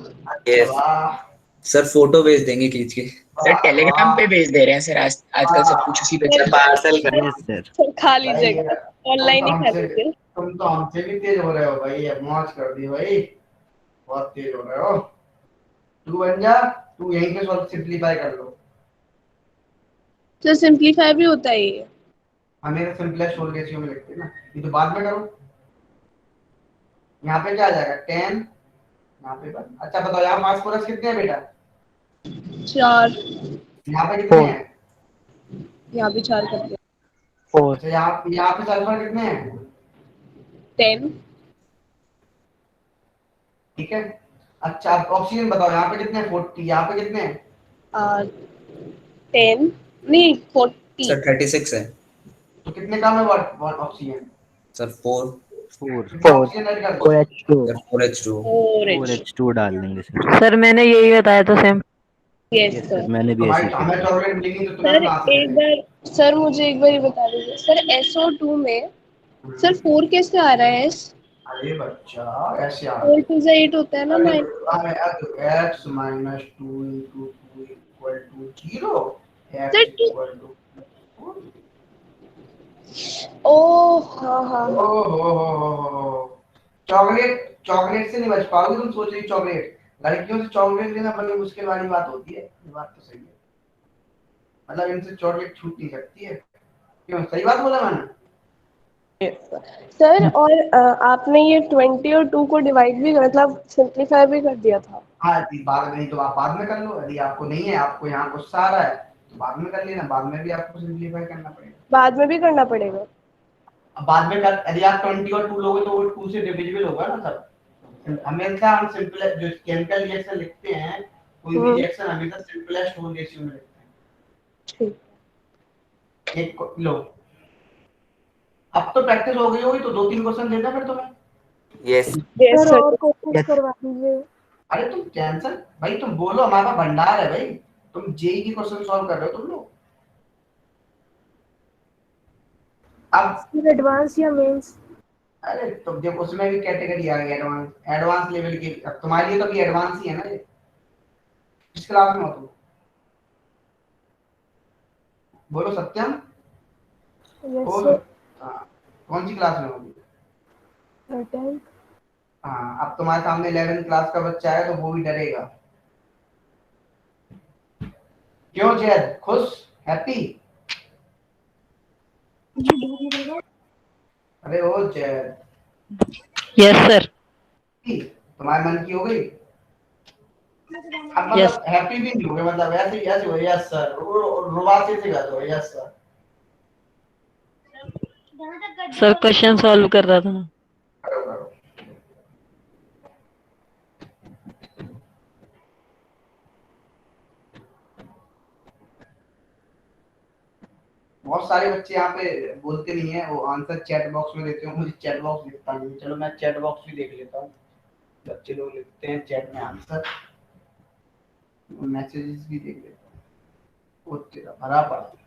Speaker 6: यस
Speaker 1: वाह
Speaker 3: सर फोटो भेज देंगे खींच के।
Speaker 4: सर टेलीग्राम पे भेज दे रहे हैं सर। आजकल सब कुछ उसी पे
Speaker 2: सर
Speaker 4: चल रहा है।
Speaker 6: पार्सल कर।
Speaker 10: Yes sir.
Speaker 2: सर खा
Speaker 1: भाई
Speaker 2: लीजिएगा, ऑनलाइन ही खा लीजिए।
Speaker 1: तुम तो हमसे भी तेज हो रहे हो भाई, अब मौज कर दी भाई, बहुत तेज हो रहे हो। तू बन जा, तू यहीं पे सॉल्व सिंपलीफाई कर लो।
Speaker 2: सर सिंपलीफाई भी होता है ये?
Speaker 1: हमें तो सिंपलेस्ट होल रेशियो में लिखते हैं ना, ये तो बाद में करो। यहाँ पे क्या आ जाएगा 10, यहाँ पे बस। अच्छा बताओ यहाँ फास्फोरस कितने हैं बेटा?
Speaker 2: 4।
Speaker 1: यहाँ पे कितने हैं?
Speaker 2: यहाँ भी 4 कर दिया।
Speaker 10: 4।
Speaker 1: अच्छा यहाँ पे सल्फर कितने हैं?
Speaker 2: 10।
Speaker 1: ठीक है। अच्छा ऑक्सीजन बताओ यहाँ पे कितने हैं? 40। यहाँ पे कितने हैं?
Speaker 2: 10 नहीं 40।
Speaker 3: सर 36 है।
Speaker 1: तो कितने काम है ऑक्सीजन?
Speaker 3: सर 4।
Speaker 1: कितने ऑक्सीजन ऐड कर दो?
Speaker 10: 4H2।
Speaker 3: Sir 4H2।
Speaker 2: 4H।
Speaker 10: 4H2 डाल देंगे सर।
Speaker 8: सर मैंने यही बताया था same.
Speaker 2: Yes
Speaker 10: yes
Speaker 2: sir.
Speaker 10: Sir, मैंने
Speaker 1: तो
Speaker 10: भी
Speaker 1: भाई
Speaker 10: ऐसे ही
Speaker 1: हमें
Speaker 10: किया।
Speaker 1: चॉकलेट मिलेगी तो तुम्हें
Speaker 2: सर
Speaker 1: कहाँ से
Speaker 2: एक
Speaker 1: मिलेगी?
Speaker 2: बार सर मुझे एक बार ये बता दीजिए सर, SO2 में सर 4 कैसे आ रहा है?
Speaker 1: अरे बच्चा ऐसे आ
Speaker 2: 4 to 8 होता है ना
Speaker 1: अरे
Speaker 2: minus.
Speaker 1: x minus 2 into 2 equal to 0, x
Speaker 2: sir
Speaker 1: equal to
Speaker 2: ओ हाँ।
Speaker 1: चॉकलेट चॉकलेट से नहीं बच पाओगे तुम, सोच रही चॉकलेट। लड़कियों से चॉकलेट लेना बड़ी मुश्किल वाली बात होती है, ये बात तो सही है। मतलब इनसे चॉकलेट छूट नहीं सकती है। क्यों, सही बात बोला मैंने?
Speaker 2: सर और आपने ये 20 और 2 को डिवाइड भी मतलब सिंपलीफाई भी कर दिया था।
Speaker 1: हाँ बाद में, नहीं तो आप बाद में कर लो। यदि आपको नहीं है, आपको यहाँ गुस्सा आ रहा है तो बाद में कर लेना, बाद में भी आपको सिंपलीफाई करना पड़ेगा।
Speaker 2: बाद में भी करना पड़ेगा?
Speaker 1: अब बाद में कर, यदि आप 20 और 2 लोगे तो वो 2 से डिविजिबल होगा ना सब। हमेशा हम सिंपल जो केमिकल रिएक्शन लिखते हैं, कोई भी रिएक्शन हमेशा सिंपलेस्ट होल रेशियो में लिखते हैं।
Speaker 2: ठीक।
Speaker 1: एक लो, अब तो प्रैक्टिस हो गई होगी तो 2-3 क्वेश्चन देना फिर तुम्हें।
Speaker 6: यस
Speaker 11: सर और क्वेश्चन करवा दीजिए।
Speaker 1: अरे तुम टेंशन भाई, तुम बोलो, हमारा भंडार है भाई। तुम जेई की क्वेश्चन सॉल्व कर रहे हो तुम लोग। अब
Speaker 11: एडवांस या मेंस?
Speaker 1: अरे तुम जब उसमें भी कैटेगरी आ गई एडवांस लेवल की। अब तुम्हारे लिए तो भी एडवांस ही है ना ये। किस क्लास में हो तुम? बोलो सत्यम।
Speaker 11: Yes sir.
Speaker 1: कौन सी क्लास में होगी?
Speaker 11: 10th।
Speaker 1: हाँ अब तुम्हारे सामने 11th क्लास का बच्चा है तो वो भी डरेगा। क्यों जैद, खुश, हैप्पी? अरे ओ जैद।
Speaker 8: Yes sir.
Speaker 1: तुम्हारे मन की हो गई? अब
Speaker 8: यस
Speaker 1: मतलब हैप्पी भी नहीं होगे, मतलब ऐसे ही ऐसे हो यस सर, रुबा से गा दो yes sir.
Speaker 9: Sir question solve कर रहा था।
Speaker 1: करो करो। बहुत सारे बच्चे यहाँ पे बोलते नहीं है, वो आंसर चैट बॉक्स में देते हो, मुझे चैट बॉक्स दिखता नहीं। चलो मैं चैट बॉक्स भी देख लेता हूँ। बच्चे लोग लिखते हैं चैट में आंसर, मैसेजेस भी देख लेता हूँ। वो तेरा भरा पड़ा है।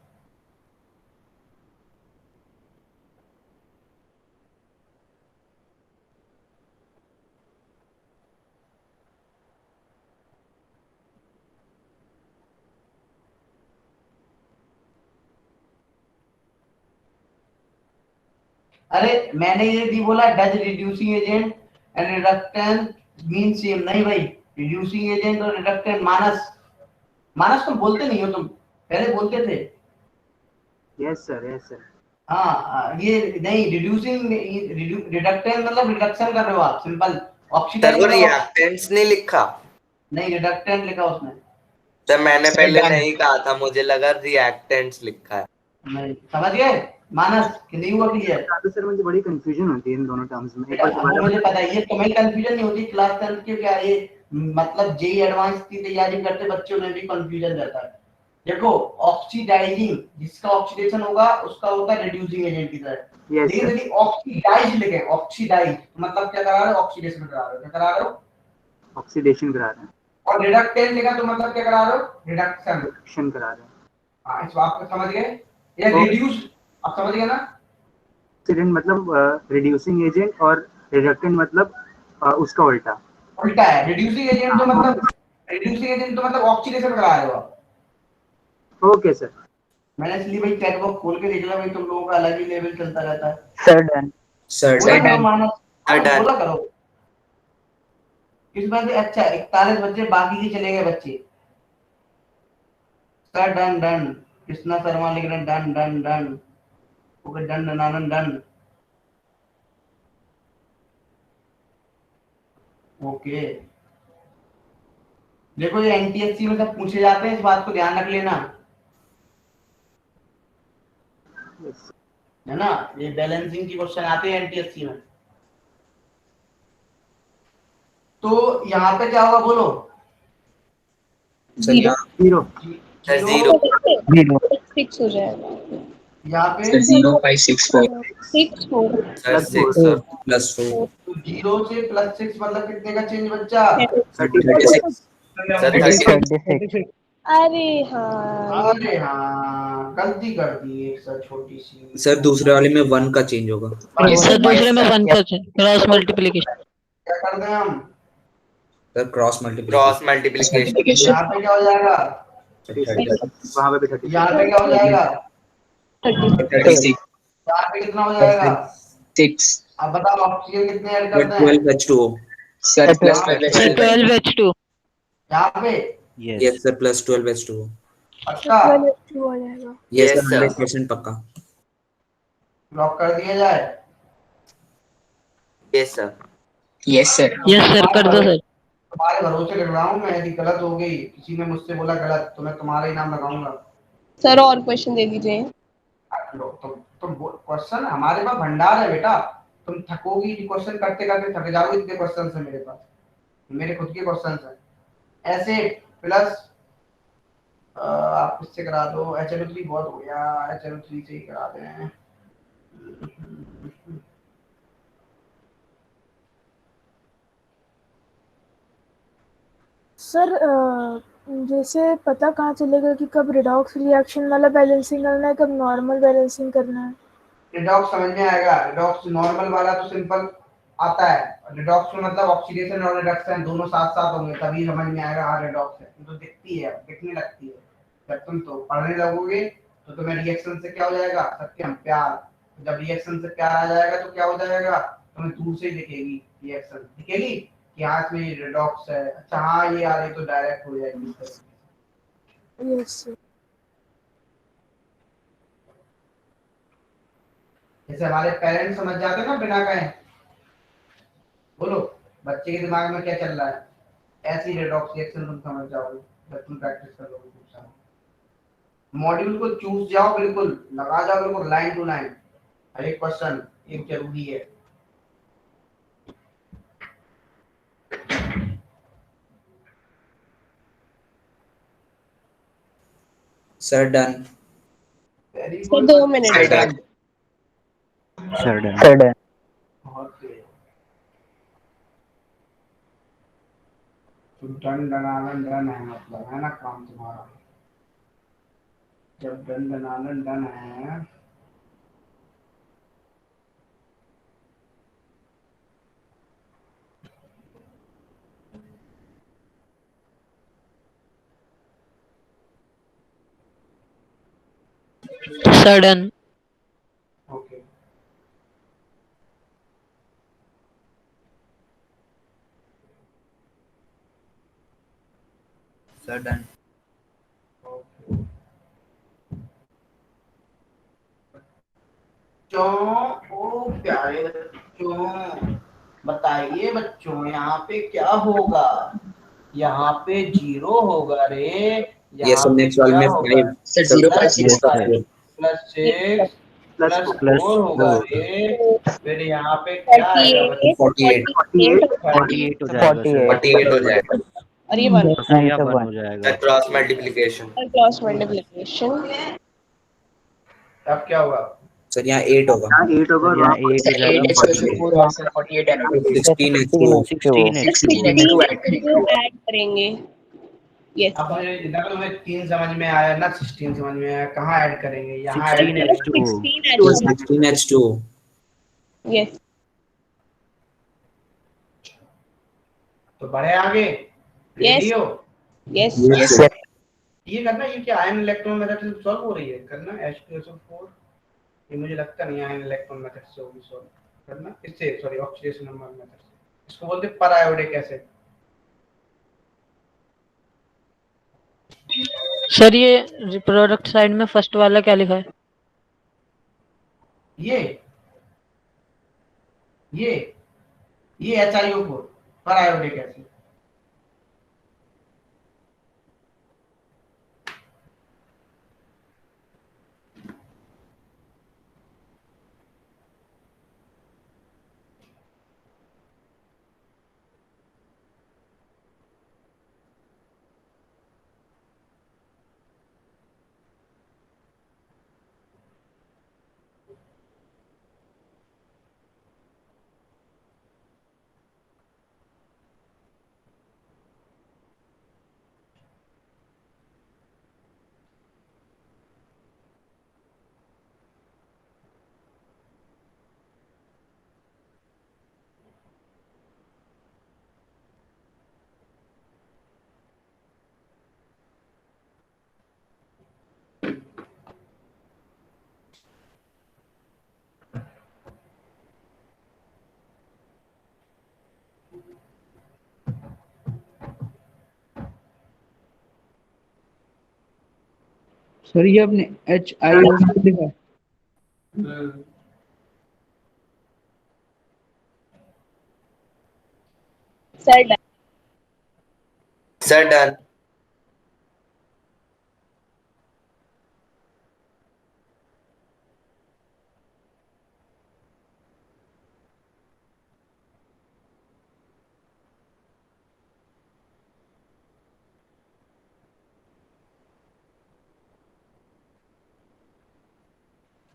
Speaker 1: अरे मैंने ये भी बोला does reducing agent and reductant mean same, नहीं भाई, रिड्यूसिंग एजेंट और रिडक्टेंट मानस, मानस तुम बोलते नहीं हो, तुम पहले बोलते थे।
Speaker 5: Yes sir, yes sir.
Speaker 1: हाँ ये नहीं, रिड्यूसिंग रिडक्टेंट मतलब रिडक्शन कर रहे हो आप, सिंपल।
Speaker 6: सर
Speaker 1: ऑक्सीडाइज
Speaker 6: वो रिएक्टेंट्स नहीं लिखा,
Speaker 1: नहीं रिडक्टेंट लिखा उसने।
Speaker 6: सर मैंने
Speaker 4: सर
Speaker 6: पहले
Speaker 4: डन।
Speaker 6: नहीं कहा था, मुझे लगा रिएक्टेंट्स लिखा है।
Speaker 1: नहीं समझ गए मानस कि नहीं हुआ क्लियर?
Speaker 5: तो सर मुझे बड़ी कंफ्यूजन होती है इन दोनों टर्म्स में। एक
Speaker 1: बेटा
Speaker 5: बार
Speaker 1: वो
Speaker 5: दोबारा
Speaker 1: मुझे पता है, ये तुम्हें कंफ्यूजन नहीं होती क्लास 10 के क्या, ये मतलब जेई एडवांस की तैयारी करते बच्चों में भी कंफ्यूजन रहता है। देखो ऑक्सीडाइजिंग, जिसका ऑक्सीडेशन होगा उसका होता है रिड्यूसिंग एजेंट की तरह।
Speaker 5: यस
Speaker 1: लेकिन
Speaker 5: सर,
Speaker 1: यदि ऑक्सीडाइज लिखे, ऑक्सीडाइज मतलब क्या करा रहे हो? ऑक्सीडेशन करा रहे हो। क्या करा रहे हो?
Speaker 5: ऑक्सीडेशन करा रहे हैं,
Speaker 1: और रिडक्टेंट लिखा तो मतलब क्या करा रहे हो? रिडक्शन।
Speaker 5: रिडक्शन करा रहे हैं।
Speaker 1: हाँ इस बात को समझ गए? या
Speaker 5: तो
Speaker 1: रिड्यूस, आप समझ गए ना?
Speaker 5: ऑक्सीडेंट मतलब रिड्यूसिंग एजेंट और रिडक्टेंट मतलब उसका उल्टा।
Speaker 1: उल्टा है। रिड्यूसिंग एजेंट तो मतलब, रिड्यूसिंग एजेंट तो मतलब ऑक्सीडेशन करा रहे हो आप।
Speaker 5: Okay sir.
Speaker 1: मैंने इसलिए भाई चैट बॉक्स खोल के देख लिया, भाई तुम लोगों का अलग ही लेवल चलता रहता है।
Speaker 5: Sir done.
Speaker 3: सर
Speaker 1: बोला
Speaker 3: डन।
Speaker 1: करो मानस,
Speaker 6: डन।
Speaker 1: बोला करो। किस बात से? अच्छा 41 बच्चे, बाकी के चले गए बच्चे। Sir done done, Krishna Sharma लिख रहे हैं done done done. Okay done done done. Okay देखो ये एनटीएससी में सब पूछे जाते हैं, इस बात को ध्यान रख लेना, है ना? ये बैलेंसिंग की क्वेश्चन आते हैं एनटीएससी में। तो यहाँ पे क्या होगा बोलो?
Speaker 3: सर यहाँ
Speaker 5: जीरो।
Speaker 6: जीरो।
Speaker 5: जीरो।
Speaker 2: 6 हो जाएगा।
Speaker 1: यहाँ पे
Speaker 4: सर 0564।
Speaker 2: 6 4
Speaker 6: sir
Speaker 5: plus
Speaker 6: 6
Speaker 5: 4।
Speaker 6: और
Speaker 3: +4
Speaker 1: तो 0 से +6 मतलब कितने का चेंज बच्चा?
Speaker 3: 36
Speaker 6: सर
Speaker 5: 36।
Speaker 2: अरे हाँ
Speaker 1: अरे हाँ गलती कर दी एक सर, छोटी सी।
Speaker 3: सर दूसरे वाले में 1 का चेंज होगा।
Speaker 9: सर दूसरे में 1 का क्रॉस मल्टीप्लिकेशन।
Speaker 1: क्या कर दें हम?
Speaker 3: Sir cross multiplication.
Speaker 6: Cross multiplication.
Speaker 1: यहाँ पे क्या हो जाएगा?
Speaker 5: वहाँ पे भी 36।
Speaker 1: यहाँ पे क्या हो जाएगा?
Speaker 4: 36।
Speaker 1: यहाँ पे कितना हो जाएगा?
Speaker 4: 6।
Speaker 1: अब बताओ ऑक्सीजन कितने ऐड करते हैं?
Speaker 3: 12 H2O।
Speaker 4: सर प्लस
Speaker 1: यहाँ पे
Speaker 9: 12 H2।
Speaker 1: यहाँ पे
Speaker 3: यस सर +12 H2O।
Speaker 1: पक्का?
Speaker 11: 12 हो जाएगा।
Speaker 3: Yes
Speaker 6: Yes,
Speaker 3: sir
Speaker 6: sir.
Speaker 3: 100% पक्का।
Speaker 1: लॉक कर दिया जाए?
Speaker 6: Yes sir.
Speaker 4: Yes sir.
Speaker 9: Yes sir कर दो सर।
Speaker 1: तुम्हारे भरोसे कर रहा हूँ मैं, यदि गलत हो गई, किसी ने मुझसे बोला गलत, तो मैं तुम्हारा ही नाम लगाऊंगा।
Speaker 2: सर और क्वेश्चन दे दीजिए।
Speaker 1: तुम क्वेश्चन, हमारे पास भंडार है बेटा। तुम थकोगी क्वेश्चन करते करते, थक जाओगे, इतने क्वेश्चन है मेरे पास, मेरे खुद के क्वेश्चन है। ऐसे प्लस आप किससे करा दो? HNO3 बहुत हो गया, HNO3 से ही करा दें।
Speaker 11: सर जैसे पता कहाँ चलेगा कि कब रिडॉक्स रिएक्शन वाला बैलेंसिंग करना है, कब नॉर्मल बैलेंसिंग करना है?
Speaker 1: रिडॉक्स समझ में आएगा। रिडॉक्स नॉर्मल वाला तो सिंपल आता है, रिडॉक्स में मतलब ऑक्सीडेशन और रिडक्शन दोनों साथ साथ होंगे, तभी समझ में आएगा हाँ रिडॉक्स है। तो दिखती है, दिखने लगती है। जब तुम तो पढ़ने लगोगे तो तुम्हें रिएक्शन से क्या हो जाएगा? सत्यम प्यार। जब रिएक्शन से प्यार आ जाएगा तो क्या हो जाएगा? तुम्हें दूर से ही दिखेगी रिएक्शन, दिखेगी कि हाँ इसमें रिडॉक्स है। अच्छा हाँ ये आ रही तो डायरेक्ट हो जाएगी इस तरह से।
Speaker 11: Yes sir.
Speaker 1: जैसे हमारे पेरेंट्स समझ जाते हैं ना बिना कहे। बोलो बच्चे के दिमाग में क्या चल रहा है, ऐसी रेडॉक्स रिएक्शन तुम समझ जाओगे जब तुम प्रैक्टिस करोगे खूब सारा। मॉड्यूल को चूज जाओ, बिल्कुल लगा जाओ, बिल्कुल लाइन टू लाइन। हर एक क्वेश्चन एक जरूरी है।
Speaker 3: Sir done.
Speaker 1: Very
Speaker 2: sir
Speaker 1: good
Speaker 2: 2 minute
Speaker 3: sir done.
Speaker 10: Sir done.
Speaker 1: बहुत तेज। तो डन डनालन डन है, मतलब है ना काम तुम्हारा। जब डन डनालन डन है
Speaker 9: sir done.
Speaker 1: Okay.
Speaker 3: Sir done.
Speaker 1: बच्चों, ओ प्यारे बच्चों, बताइए बच्चों यहाँ पे क्या होगा? यहाँ पे 0 होगा रे।
Speaker 3: ये
Speaker 1: यहाँ
Speaker 3: सब
Speaker 1: पे
Speaker 3: नेक्स्ट वाले
Speaker 1: क्या
Speaker 3: में
Speaker 1: होगा?
Speaker 3: 5
Speaker 4: सर
Speaker 3: सब
Speaker 4: 0.6
Speaker 10: यस
Speaker 4: होगा।
Speaker 10: सर।
Speaker 1: प्लस 6 प्लस
Speaker 5: प्लस
Speaker 1: 4 होगा
Speaker 10: फोर।
Speaker 1: रे। फिर यहाँ पे क्या आएगा बच्चों?
Speaker 3: 48
Speaker 10: 48 हो जाएगा सर।
Speaker 3: 48 हो जाएगा।
Speaker 2: और ये 1
Speaker 10: और फिर यह 1 हो जाएगा।
Speaker 6: Cross multiplication.
Speaker 2: Cross multiplication.
Speaker 1: अब क्या होगा?
Speaker 3: सर यहाँ 8 होगा।
Speaker 5: यहाँ 8 होगा
Speaker 10: सर
Speaker 5: और
Speaker 10: यहाँ
Speaker 5: वहाँ
Speaker 10: 8 हो
Speaker 4: सर
Speaker 10: जाएगा।
Speaker 4: 8H2SO4 और sir 48 NO2।
Speaker 3: 16 H2O।
Speaker 10: 16
Speaker 4: 16H2 add करेंगे।
Speaker 2: ऐड करेंगे। यस
Speaker 1: अब
Speaker 2: सर।
Speaker 1: मुझे जितना तुम्हें 3 समझ में आया ना, 16 समझ में आया, कहाँ ऐड करेंगे? यहाँ ऐड
Speaker 10: 16
Speaker 1: करेंगे।
Speaker 10: H2O।
Speaker 2: 16
Speaker 3: 16H2O।
Speaker 2: यस।
Speaker 1: तो बढ़े आगे। रेडी हो?
Speaker 2: Yes
Speaker 3: yes sir.
Speaker 1: ये करना, ये क्या आयन इलेक्ट्रॉन मेथड से सॉल्व हो रही है? करना H2SO4। ये मुझे लगता नहीं आयन इलेक्ट्रॉन मेथड से होगी सॉल्व। करना इससे, सॉरी ऑक्सीडेशन नंबर मेथड से। इसको बोलते हैं पैरायोडिक एसिड।
Speaker 9: सर ये प्रोडक्ट साइड में फर्स्ट वाला क्या लिखा है?
Speaker 1: ये HiO4 पैरायोडिक एसिड।
Speaker 7: सर ये आपने HiO4 लिखा।
Speaker 2: Sir done.
Speaker 6: Sir done.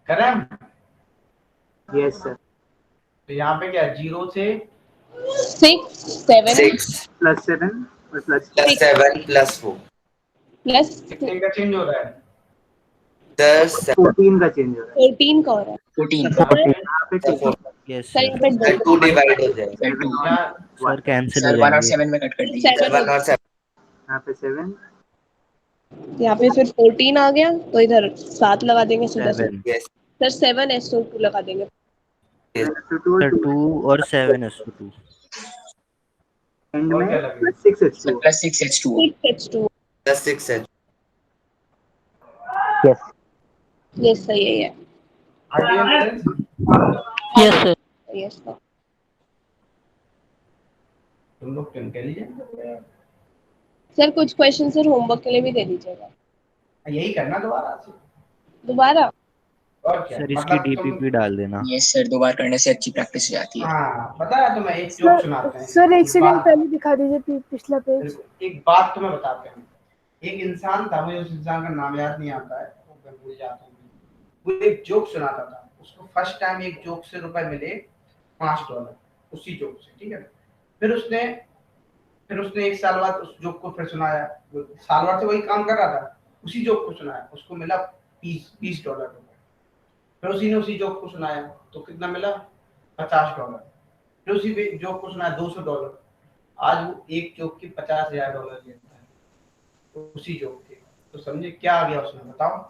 Speaker 1: करें?
Speaker 5: Yes sir.
Speaker 1: तो यहाँ पे क्या 0 से
Speaker 2: 6 7
Speaker 6: 6
Speaker 5: प्लस 7 और प्लस
Speaker 6: प्लस 7 प्लस 4
Speaker 2: प्लस
Speaker 1: कितने का चेंज हो रहा है?
Speaker 6: 10
Speaker 5: 14 का चेंज हो रहा है।
Speaker 2: 14 का हो रहा है।
Speaker 4: 14।
Speaker 5: यहाँ पे 2
Speaker 10: यस
Speaker 2: सर
Speaker 10: सर।
Speaker 2: यहाँ पे
Speaker 6: 2 डिवाइड हो जाएगा।
Speaker 4: सर 2।
Speaker 1: यहाँ
Speaker 10: सर कैंसिल हो
Speaker 4: सर 1 और
Speaker 10: जाएंगे।
Speaker 4: 7 में कट कर दीजिए।
Speaker 2: 7
Speaker 6: 7 और 7
Speaker 5: यहाँ पे 7
Speaker 2: यहाँ पे फिर 14 आ गया तो इधर 7 लगा देंगे सीधा से।
Speaker 10: 7
Speaker 6: यस
Speaker 2: सर 7 SO2 लगा देंगे।
Speaker 10: सर 2 और 7 SO2।
Speaker 5: एंड
Speaker 1: और
Speaker 5: में
Speaker 1: क्या लगेगा?
Speaker 5: Plus 6
Speaker 4: sir
Speaker 5: H2O।
Speaker 4: Plus 6H2O।
Speaker 2: 6H2
Speaker 6: plus 6 है।
Speaker 2: यस सर यही है।
Speaker 1: Idea
Speaker 9: yes sir.
Speaker 2: Yes sir.
Speaker 1: तुम लोग तो इंटेलिजेंट हो यार।
Speaker 2: सर कुछ क्वेश्चन सर होमवर्क के लिए भी दे दीजिएगा
Speaker 1: यही करना दोबारा से।
Speaker 2: दोबारा।
Speaker 1: और क्या
Speaker 10: सर इसकी
Speaker 1: मतलब तुम
Speaker 10: डीपीपी डाल देना।
Speaker 4: यस सर, 2 बार करने से अच्छी प्रैक्टिस हो जाती है।
Speaker 1: हाँ बताया तुम्हें, एक जोक
Speaker 11: सर
Speaker 1: सुनाते हैं।
Speaker 11: सर एक सेकंड
Speaker 1: बात,
Speaker 11: पहले दिखा दीजिए पिछला पेज।
Speaker 1: एक बात तुम्हें बताते हैं। एक इंसान था, मुझे उस इंसान का नाम याद नहीं आता है, वो मैं भूल जाता हूँ। वो एक जोक सुनाता था, उसको फर्स्ट टाइम एक जोक से रुपए मिले $5, उसी जोक से, ठीक है। फिर उसने 1 साल बाद उस जोक को फिर सुनाया, वो साल भर से वही काम कर रहा था, उसी जोक को सुनाया, उसको मिला $20 रुपए। फिर उसी ने उसी जोक को सुनाया तो कितना मिला, $50। फिर उसी जोक को सुनाया, $200। आज वो एक जोक के $50,000 लेता है, तो उसी जोक के। तो समझे क्या आ गया उसमें, बताओ।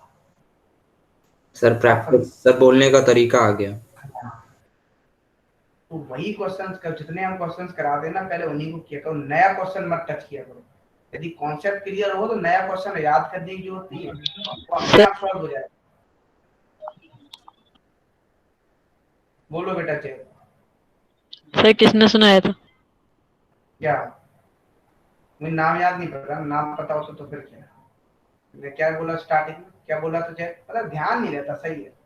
Speaker 3: सर प्रैक्टिस, सर बोलने का तरीका आ गया।
Speaker 1: तो वही क्वेश्चंस कर, जितने हम क्वेश्चंस करा देना पहले उन्हीं को किया करो, नया क्वेश्चन मत टच किया करो। यदि कॉन्सेप्ट क्लियर हो तो नया क्वेश्चन याद करने की जरूरत नहीं है, वो अपने आप सॉल्व हो जाएगा। बोलो बेटा चेक।
Speaker 9: सर किसने सुनाया था?
Speaker 1: क्या, मुझे नाम याद नहीं पड़ रहा, नाम पता हो तो फिर क्या। मैं क्या बोला स्टार्टिंग में, क्या बोला तुझे, मतलब ध्यान नहीं रहता, सही है।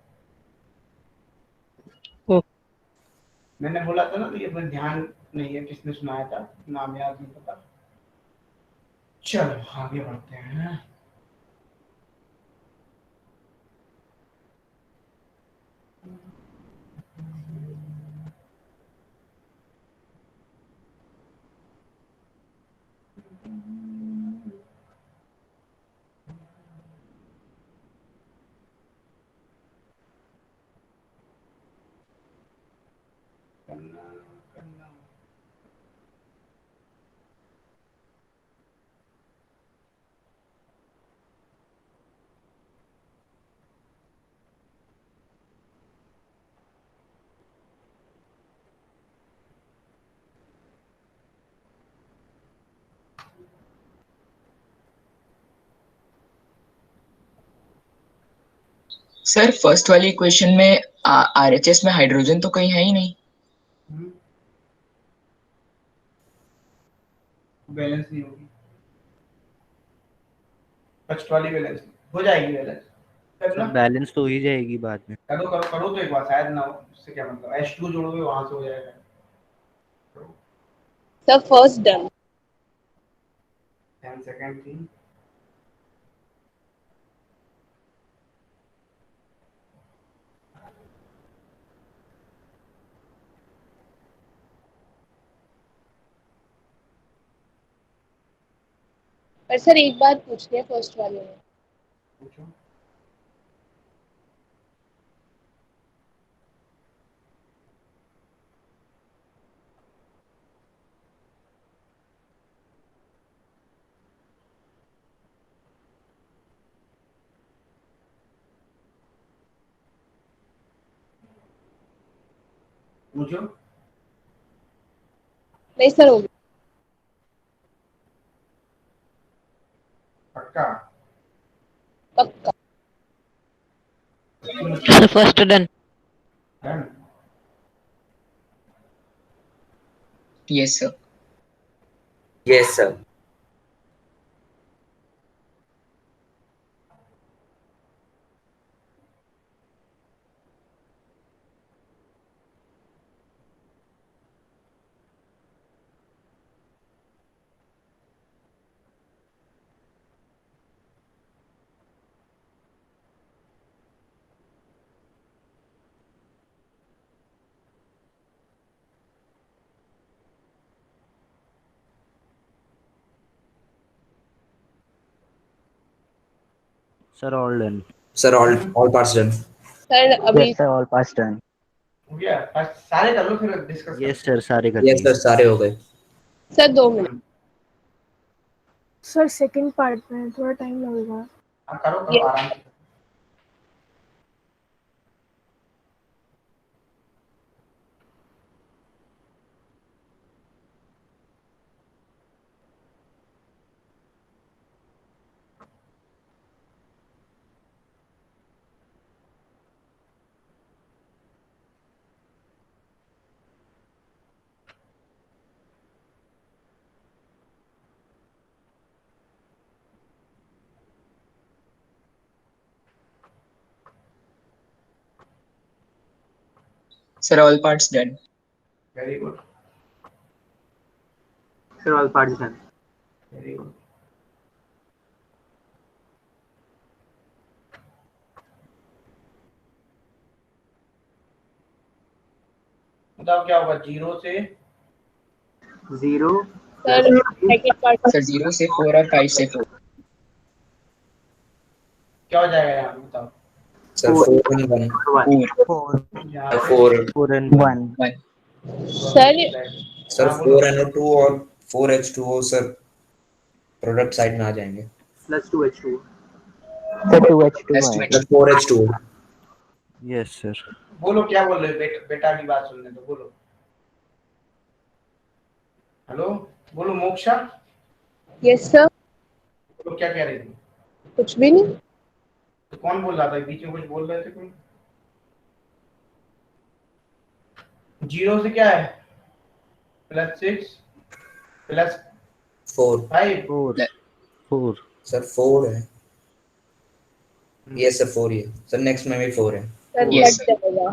Speaker 1: मैंने बोला था ना, तो ये अपना ध्यान नहीं है, किसने सुनाया था, नाम याद नहीं पता। चलो आगे बढ़ते हैं।
Speaker 4: सर फर्स्ट वाली इक्वेशन में आरएचएस में हाइड्रोजन तो कहीं है ही नहीं।
Speaker 1: बैलेंस नहीं होगी, फर्स्ट वाली बैलेंस हो जाएगी, बैलेंस
Speaker 10: सर
Speaker 1: करना।
Speaker 10: बैलेंस तो हो ही जाएगी बाद में।
Speaker 1: करो करो करो तो एक बार, शायद ना हो, उससे क्या मतलब, H2 जोड़ोगे वहां से हो जाएगा।
Speaker 2: Sir first done.
Speaker 1: 10 सेकंड थी।
Speaker 2: पर सर एक बात पूछनी है फर्स्ट वाले में।
Speaker 1: पूछो। पूछो।
Speaker 2: नहीं सर हो गया।
Speaker 1: पक्का।
Speaker 2: पक्का।
Speaker 9: Sir first done.
Speaker 1: Done.
Speaker 4: Yes sir.
Speaker 6: Yes sir.
Speaker 10: Sir all done.
Speaker 3: Sir all parts done.
Speaker 2: Sir अभी
Speaker 5: yes sir, all pass done.
Speaker 1: हो गया, फर्स्ट सारे कर लो फिर डिस्कस
Speaker 10: यस
Speaker 1: करते हैं।
Speaker 10: सर सारे कर
Speaker 3: यस
Speaker 10: दिए।
Speaker 3: सर सारे हो गए।
Speaker 2: Sir 2 minute.
Speaker 11: Sir second part में थोड़ा टाइम लगेगा।
Speaker 1: हाँ करो करो
Speaker 2: Yes.
Speaker 1: आराम से।
Speaker 4: Sir, all parts done.
Speaker 1: Very good,
Speaker 5: Sir, all parts done.
Speaker 1: Very good. बताओ क्या होगा 0 से
Speaker 5: 0
Speaker 2: सर सेकंड पार्ट
Speaker 4: Sir, 0 से 4 और 5 से 4.
Speaker 1: क्या हो जाएगा यहाँ पे बताओ?
Speaker 3: सर 4 and 1
Speaker 1: यहाँ पे
Speaker 3: 4
Speaker 10: 4 and 1
Speaker 4: 1.
Speaker 2: सर
Speaker 3: सर
Speaker 1: हाँ, बोलो।
Speaker 3: 4NO2 और 4H2O सर प्रोडक्ट साइड में आ जाएंगे।
Speaker 5: plus 2H2O.
Speaker 4: Plus 2H2.
Speaker 3: 4H2O।
Speaker 10: Yes sir.
Speaker 1: बोलो क्या बोल रहे हो? बेटा की बात सुनने दो, बोलो। हेलो, बोलो मोक्षा,
Speaker 2: यस सर,
Speaker 1: बोलो क्या कह रही थी?
Speaker 2: कुछ भी नहीं।
Speaker 1: तो कौन बोल रहा था? बीच में कुछ बोल रहे थे कोई? 0 से क्या है? +6
Speaker 3: 4
Speaker 1: +5
Speaker 10: 4
Speaker 3: सर 4 है। यस सर 4 ही है सर। नेक्स्ट में भी 4 है।
Speaker 2: सर
Speaker 4: Yes,
Speaker 2: कट जाएगा।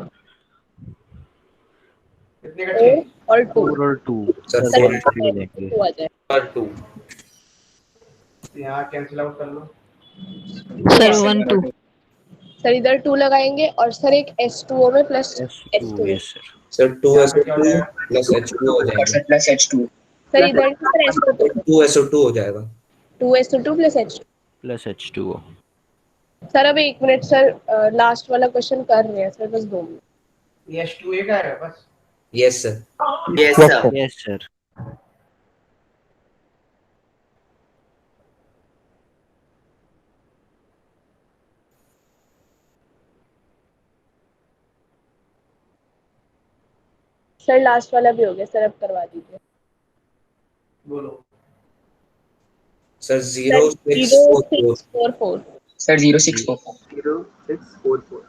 Speaker 1: कितने का चाहिए?
Speaker 2: 4 और 2
Speaker 10: 4 और 2
Speaker 3: सर
Speaker 10: सर
Speaker 3: 4
Speaker 10: 3 हो जाएंगे।
Speaker 2: 2 आ जाए।
Speaker 3: और 2
Speaker 1: यहाँ कैंसिल आउट कर लो।
Speaker 8: सर 1 2।
Speaker 2: सर इधर 2 लगाएंगे और सर एक H2O में plus
Speaker 10: S2
Speaker 2: H2O।
Speaker 10: Yes sir.
Speaker 3: Sir
Speaker 1: यहाँ पे क्या हो
Speaker 3: 2SO2
Speaker 1: जाएगा?
Speaker 3: प्लस H2O हो
Speaker 4: और
Speaker 3: जाएंगे।
Speaker 4: Sir plus H2.
Speaker 2: सर इधर सर H2O
Speaker 3: 2SO2 हो जाएगा।
Speaker 2: 2S2 plus H2।
Speaker 10: Plus H2O।
Speaker 2: Sir अब 1 मिनट सर, लास्ट वाला क्वेश्चन कर रहे हैं सर, बस 2 मिनट।
Speaker 1: ये H2A का है बस।
Speaker 3: Yes sir.
Speaker 6: Yes sir.
Speaker 10: Yes sir.
Speaker 2: Sir last वाला भी हो गया सर, अब करवा दीजिए।
Speaker 1: बोलो।
Speaker 3: Sir
Speaker 2: sir
Speaker 3: 0644
Speaker 2: 0644
Speaker 4: Sir, 0644.
Speaker 5: 0644.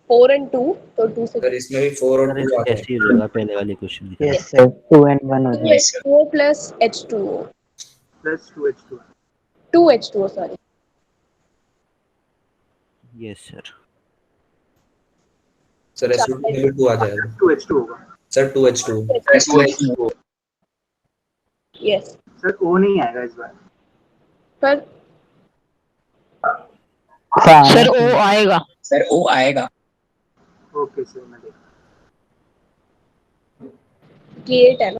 Speaker 2: 4 and 2 तो 2 से
Speaker 3: सर इसमें भी 4 और
Speaker 10: सर
Speaker 3: 2 आ
Speaker 10: ऐसे
Speaker 3: जाएंगे।
Speaker 10: ही हो जाएगा पहले वाले क्वेश्चन की।
Speaker 7: यस सर 2 and 1 हो जाएगा।
Speaker 4: Yes, sir.
Speaker 2: 2H2O plus H2O
Speaker 5: Plus 2H2O.
Speaker 2: 2H2O sorry.
Speaker 10: Yes sir.
Speaker 3: Sir SO2 में भी 2 आ जाएगा।
Speaker 5: 2H2 होगा.
Speaker 3: Sir 2H2
Speaker 4: Plus 2H2.
Speaker 2: Yes
Speaker 5: Sir, O नहीं आएगा इस बार.
Speaker 2: सर
Speaker 8: सर ओ आएगा।
Speaker 4: Sir, O आएगा.
Speaker 5: Okay sir, मैं देखता
Speaker 2: K8 है ना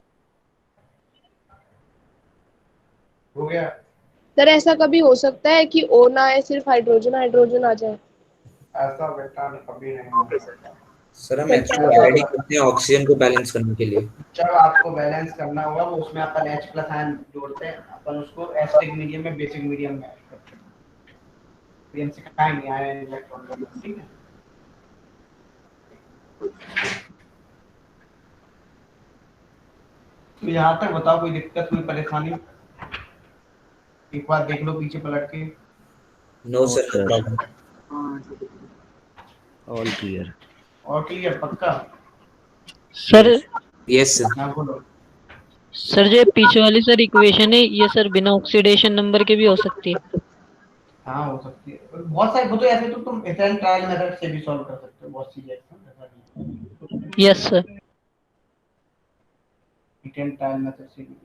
Speaker 1: हो गया?
Speaker 2: सर? ऐसा कभी हो सकता है कि O ना आए, सिर्फ हाइड्रोजन हाइड्रोजन आ जाए?
Speaker 1: ऐसा बेटा कभी नहीं
Speaker 5: हूँ. Okay
Speaker 1: होगा।
Speaker 5: sir.
Speaker 3: सर हम
Speaker 2: सर
Speaker 3: H2
Speaker 2: क्या
Speaker 3: ऐड ही करते हैं ऑक्सीजन को बैलेंस करने के लिए।
Speaker 1: जब आपको बैलेंस करना होगा वो उसमें अपन H प्लस आयन जोड़ते हैं, अपन उसको एसिडिक मीडियम में बेसिक मीडियम में ऐड करते हैं। ये हम सिखाएंगे आयन इलेक्ट्रॉन का, ठीक है? तो यहाँ तक बताओ कोई दिक्कत कोई परेशानी? एक बार देख लो पीछे पलट के।
Speaker 3: No sir no problem.
Speaker 5: हाँ ठीक है.
Speaker 10: All clear.
Speaker 1: और क्लियर पक्का?
Speaker 8: Sir
Speaker 3: yes sir.
Speaker 1: ना बोलो।
Speaker 8: सर जो पीछे वाली सर इक्वेशन है ये सर बिना ऑक्सीडेशन नंबर के भी हो सकती है।
Speaker 1: हाँ हो सकती है, बहुत सारे वो तो ऐसे तो तुम इथेन ट्रायल मेथड से भी सॉल्व कर सकते हो बहुत चीजें ऐसा नहीं।
Speaker 8: Yes sir.
Speaker 1: Ethane trial method से भी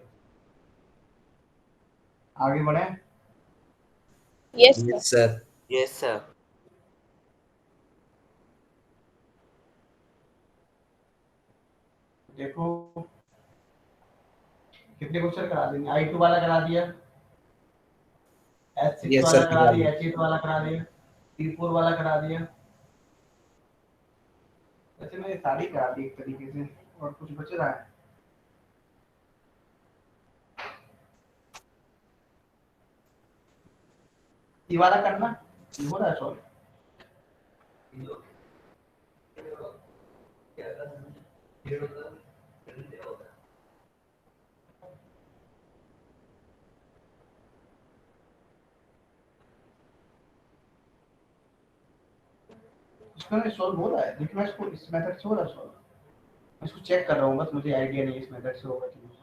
Speaker 1: आगे बढ़े।
Speaker 2: Yes sir.
Speaker 3: Yes sir.
Speaker 6: Yes sir.
Speaker 1: देखो कितने क्वेश्चन करा देंगे? I2 वाला करा दिया, H6
Speaker 3: यस
Speaker 1: वाला
Speaker 3: सर
Speaker 1: करा दिया, H8 वाला करा दिया, T4 वाला करा दिया। वैसे मैंने सारी करा दी एक तरीके से, और कुछ बच रहा है? ये वाला करना, ये हो रहा है सॉल्व। इसका ना सॉल्व हो रहा है, लेकिन मैं इसको इस मेथड से हो रहा है सॉल्व। मैं इसको चेक कर रहा हूँ, बस मुझे आइडिया नहीं है इस मेथड से होगा कि नहीं होगा।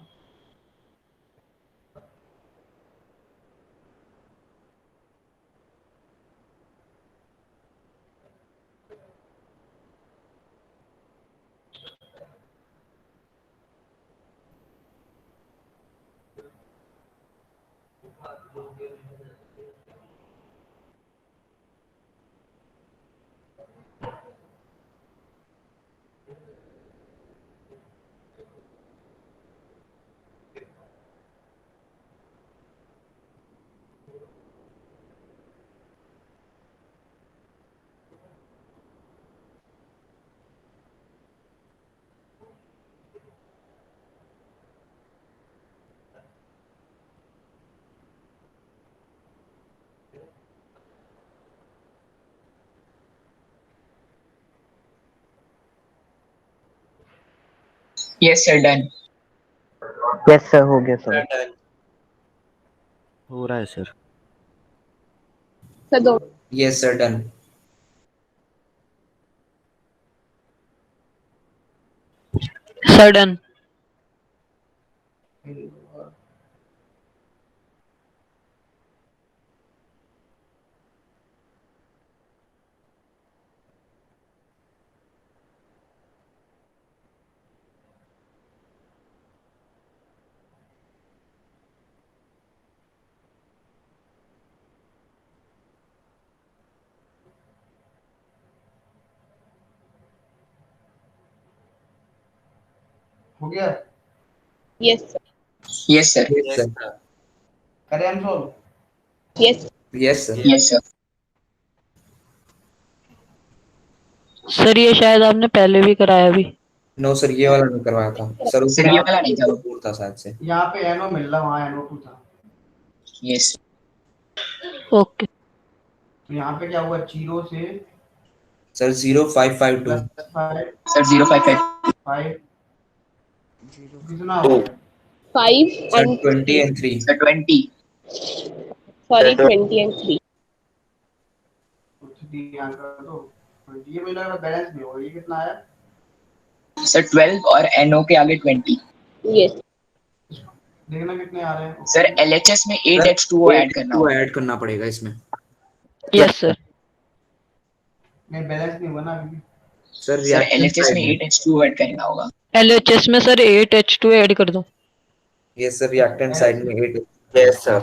Speaker 4: Yes sir done.
Speaker 12: Yes sir हो गया सर।
Speaker 10: हो रहा है सर।
Speaker 2: सर दो।
Speaker 3: Yes sir done.
Speaker 8: Sir done.
Speaker 1: हो गया।
Speaker 2: Yes sir.
Speaker 4: Yes sir.
Speaker 3: Yes sir.
Speaker 1: करें हम solve?
Speaker 2: Yes.
Speaker 3: Yes sir.
Speaker 4: Yes sir.
Speaker 8: Sir ये शायद आपने पहले भी कराया अभी।
Speaker 3: नो सर, ये वाला नहीं करवाया था सर।
Speaker 4: सर ये वाला नहीं था।
Speaker 3: दूर था शायद से।
Speaker 1: यहाँ पे एनो मिल रहा, वहाँ NO2 था।
Speaker 4: यस।
Speaker 8: ओके।
Speaker 1: तो यहाँ पे क्या हुआ, 0 से
Speaker 3: सर 0552।
Speaker 1: +5
Speaker 4: सर 055
Speaker 1: 5 कितना हो गया?
Speaker 2: 5
Speaker 3: sir
Speaker 2: and
Speaker 3: 20 and 3।
Speaker 4: Sir 20।
Speaker 2: sorry 20 and 3।
Speaker 1: कुछ भी यहाँ कर दो। ये मुझे लग रहा बैलेंस नहीं होगा। ये कितना आया?
Speaker 4: सर 12 और NO के आगे 20।
Speaker 2: यस।
Speaker 1: देखना कितने आ रहे हैं।
Speaker 4: सर LHS में 8H2O ऐड करना
Speaker 3: वो
Speaker 4: होगा।
Speaker 3: ऐड करना पड़ेगा इसमें।
Speaker 8: Yes sir.
Speaker 1: नहीं बैलेंस नहीं बना अभी।
Speaker 3: सर
Speaker 4: सर
Speaker 3: रिएक्शन
Speaker 4: LHS में 8H2O ऐड करना होगा।
Speaker 8: LHS में सर 8H2 ऐड कर दो।
Speaker 3: ये सर रिएक्टेंट साइड में 8।
Speaker 6: Yes sir.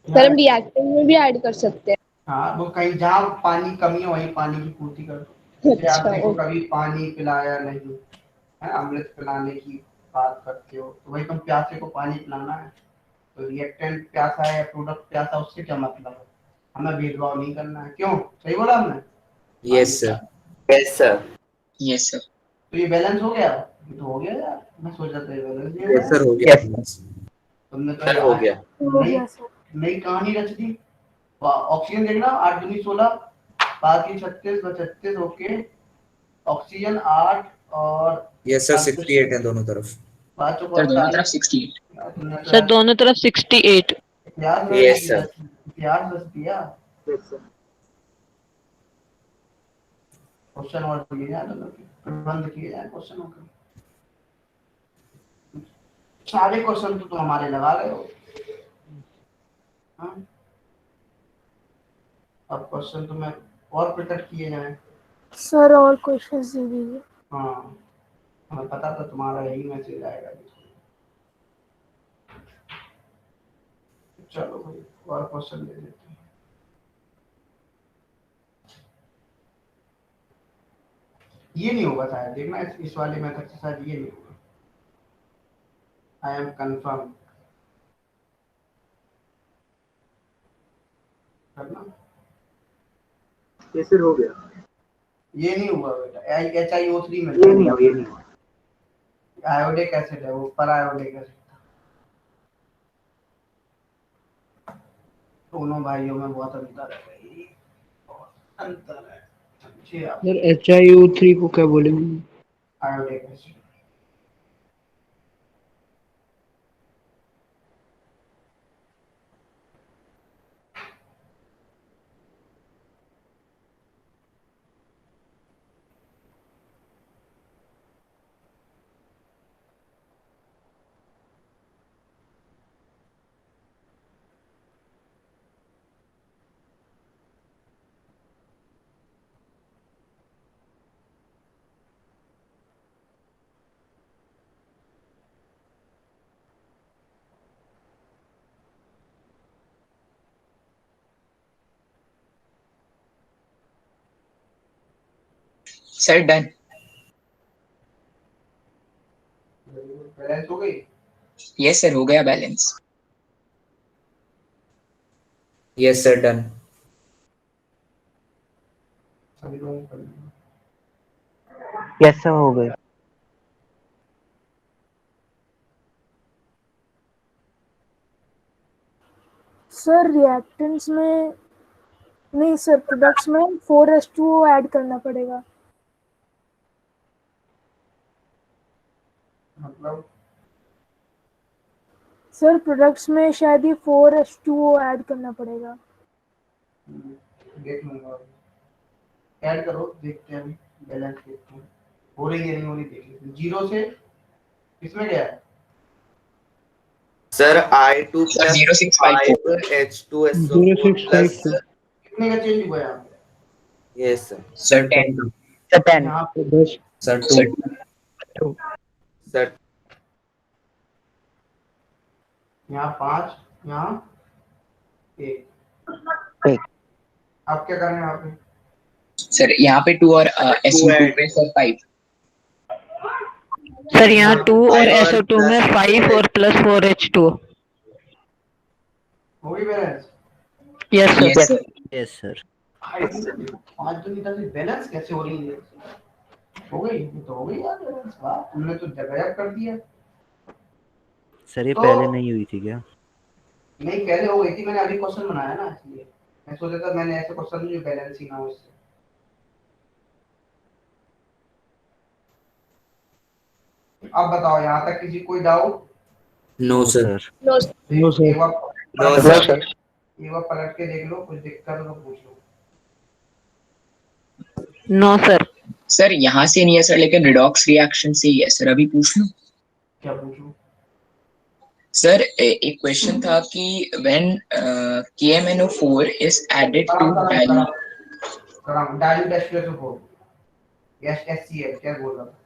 Speaker 2: सर हम रिएक्टेंट में भी ऐड कर सकते हैं।
Speaker 1: हाँ, वो कहीं जहाँ पानी कमी है वहीं पानी की पूर्ति कर दो। जैसे आप
Speaker 2: अच्छा,
Speaker 1: देखो
Speaker 2: ओके।
Speaker 1: कभी पानी पिलाया नहीं है, अमृत पिलाने की बात करते हो, तो वही तुम प्यासे को पानी पिलाना है। तो रिएक्टेंट प्यासा है या प्रोडक्ट प्यासा, उससे क्या मतलब है? हमें भेदभाव नहीं करना है। क्यों? सही बोला हमने?
Speaker 3: Yes sir.
Speaker 6: Yes sir.
Speaker 4: Yes sir.
Speaker 1: तो ये बैलेंस हो गया? ये तो हो गया यार, मैं सोचा था ये बैलेंस नहीं
Speaker 3: यस
Speaker 1: होगा।
Speaker 3: सर हो गया।
Speaker 1: तुमने तो
Speaker 6: सर हो गया।
Speaker 11: हो गया सर।
Speaker 1: नई कहानी रच दी। ऑक्सीजन देखना 8 दूनी 16, बाकी 36 36 ओके। ऑक्सीजन 8 और
Speaker 3: यस सर 68 है दोनों तरफ।
Speaker 1: पाँचों को
Speaker 4: सर दोनों
Speaker 1: 48।
Speaker 4: तरफ 68।
Speaker 1: तुमने तो
Speaker 8: सर दोनों तरफ 68।
Speaker 1: इतिहास
Speaker 6: यस सर।
Speaker 1: रच दिया।
Speaker 5: Yes sir.
Speaker 1: क्वेश्चन और किए जाए तो प्रबंध किए जाए क्वेश्चनों के। सारे क्वेश्चन तो तुम हमारे लगा रहे हो। हाँ? अब क्वेश्चन तुम्हें और प्रकट किए जाए।
Speaker 11: सर और क्वेश्चंस दे दीजिए।
Speaker 1: हाँ, हमें पता था तुम्हारा यही मैसेज आएगा। चलो भाई और क्वेश्चन दे देते हैं। ये नहीं होगा शायद, देखना इस वाले मेथड से शायद ये नहीं होगा। आई एम कंफर्म करना।
Speaker 5: ये सर हो गया।
Speaker 1: ये नहीं हुआ बेटा। HiO3 में
Speaker 5: ये नहीं हो, ये नहीं हो।
Speaker 1: आयोडिक एसिड है, वो पर आयोडिक एसिड। दोनों भाइयों में बहुत अंतर है भाई, बहुत अंतर है। समझिए आप।
Speaker 7: सर HiO3 को क्या बोलेंगे?
Speaker 1: Iodic acid.
Speaker 4: Sir done.
Speaker 1: Balance हो गई?
Speaker 4: यस सर, हो गया बैलेंस।
Speaker 3: Yes sir done.
Speaker 1: सभी लोगों को कर लिया।
Speaker 12: यस सर हो गए।
Speaker 11: सर रिएक्टेंट्स में नहीं सर, प्रोडक्ट्स में 4H2O ऐड करना पड़ेगा।
Speaker 1: मतलब
Speaker 11: सर प्रोडक्ट्स में शायद ये 4H2O ऐड करना पड़ेगा।
Speaker 1: देख लूंगा, ऐड करो, देखते हैं अभी बैलेंस देखते हैं हो रही है नहीं हो रही, देख लेते हैं। 0 से किसमें गया है?
Speaker 6: Sir I2
Speaker 4: sir
Speaker 6: plus
Speaker 4: 0654
Speaker 6: H2SO4 plus
Speaker 7: 0654
Speaker 1: कितने का चेंज हुआ है यहाँ पे?
Speaker 6: Yes sir.
Speaker 4: सर 10।
Speaker 12: सर 10।
Speaker 1: यहाँ
Speaker 3: सर
Speaker 4: सर
Speaker 3: 2।
Speaker 6: सर
Speaker 1: यहाँ 5, यहाँ 1। आप क्या कर रहे हैं यहाँ पे?
Speaker 4: सर यहाँ पे 2 और SO2 पे सर 5।
Speaker 8: सर यहाँ 2 और SO2 में 5 और प्लस 4H2।
Speaker 1: हो गई balance?
Speaker 8: Yes sir.
Speaker 4: Yes sir.
Speaker 10: Yes sir.
Speaker 1: 5 तो नहीं, बैलेंस कैसे हो रही है? हो गई, ये तो हो गई यार बैलेंस। वाह, तुमने तो गजब कर दिया।
Speaker 10: सर ये
Speaker 1: तो
Speaker 10: पहले नहीं हुई थी क्या?
Speaker 1: नहीं, पहले हो गई थी, मैंने अभी क्वेश्चन बनाया ना, इसलिए मैं सोचा था मैंने ऐसे क्वेश्चन जो बैलेंस ही ना हो इससे। अब बताओ यहाँ तक किसी कोई doubt?
Speaker 3: No sir.
Speaker 2: No
Speaker 7: no sir.
Speaker 1: एक बार
Speaker 6: नो सर।
Speaker 1: एक बार पलट के देख लो, कुछ दिक्कत हो तो पूछ लो।
Speaker 8: No sir.
Speaker 4: सर यहाँ से नहीं है सर, लेकिन रिडॉक्स रिएक्शन से ही है सर। अभी पूछ लूं?
Speaker 1: क्या पूछूं?
Speaker 4: सर एक क्वेश्चन था कि when KMNO4 is added to dilute।
Speaker 1: Dilute H2SO4 yes HCl, क्या बोल रहा था?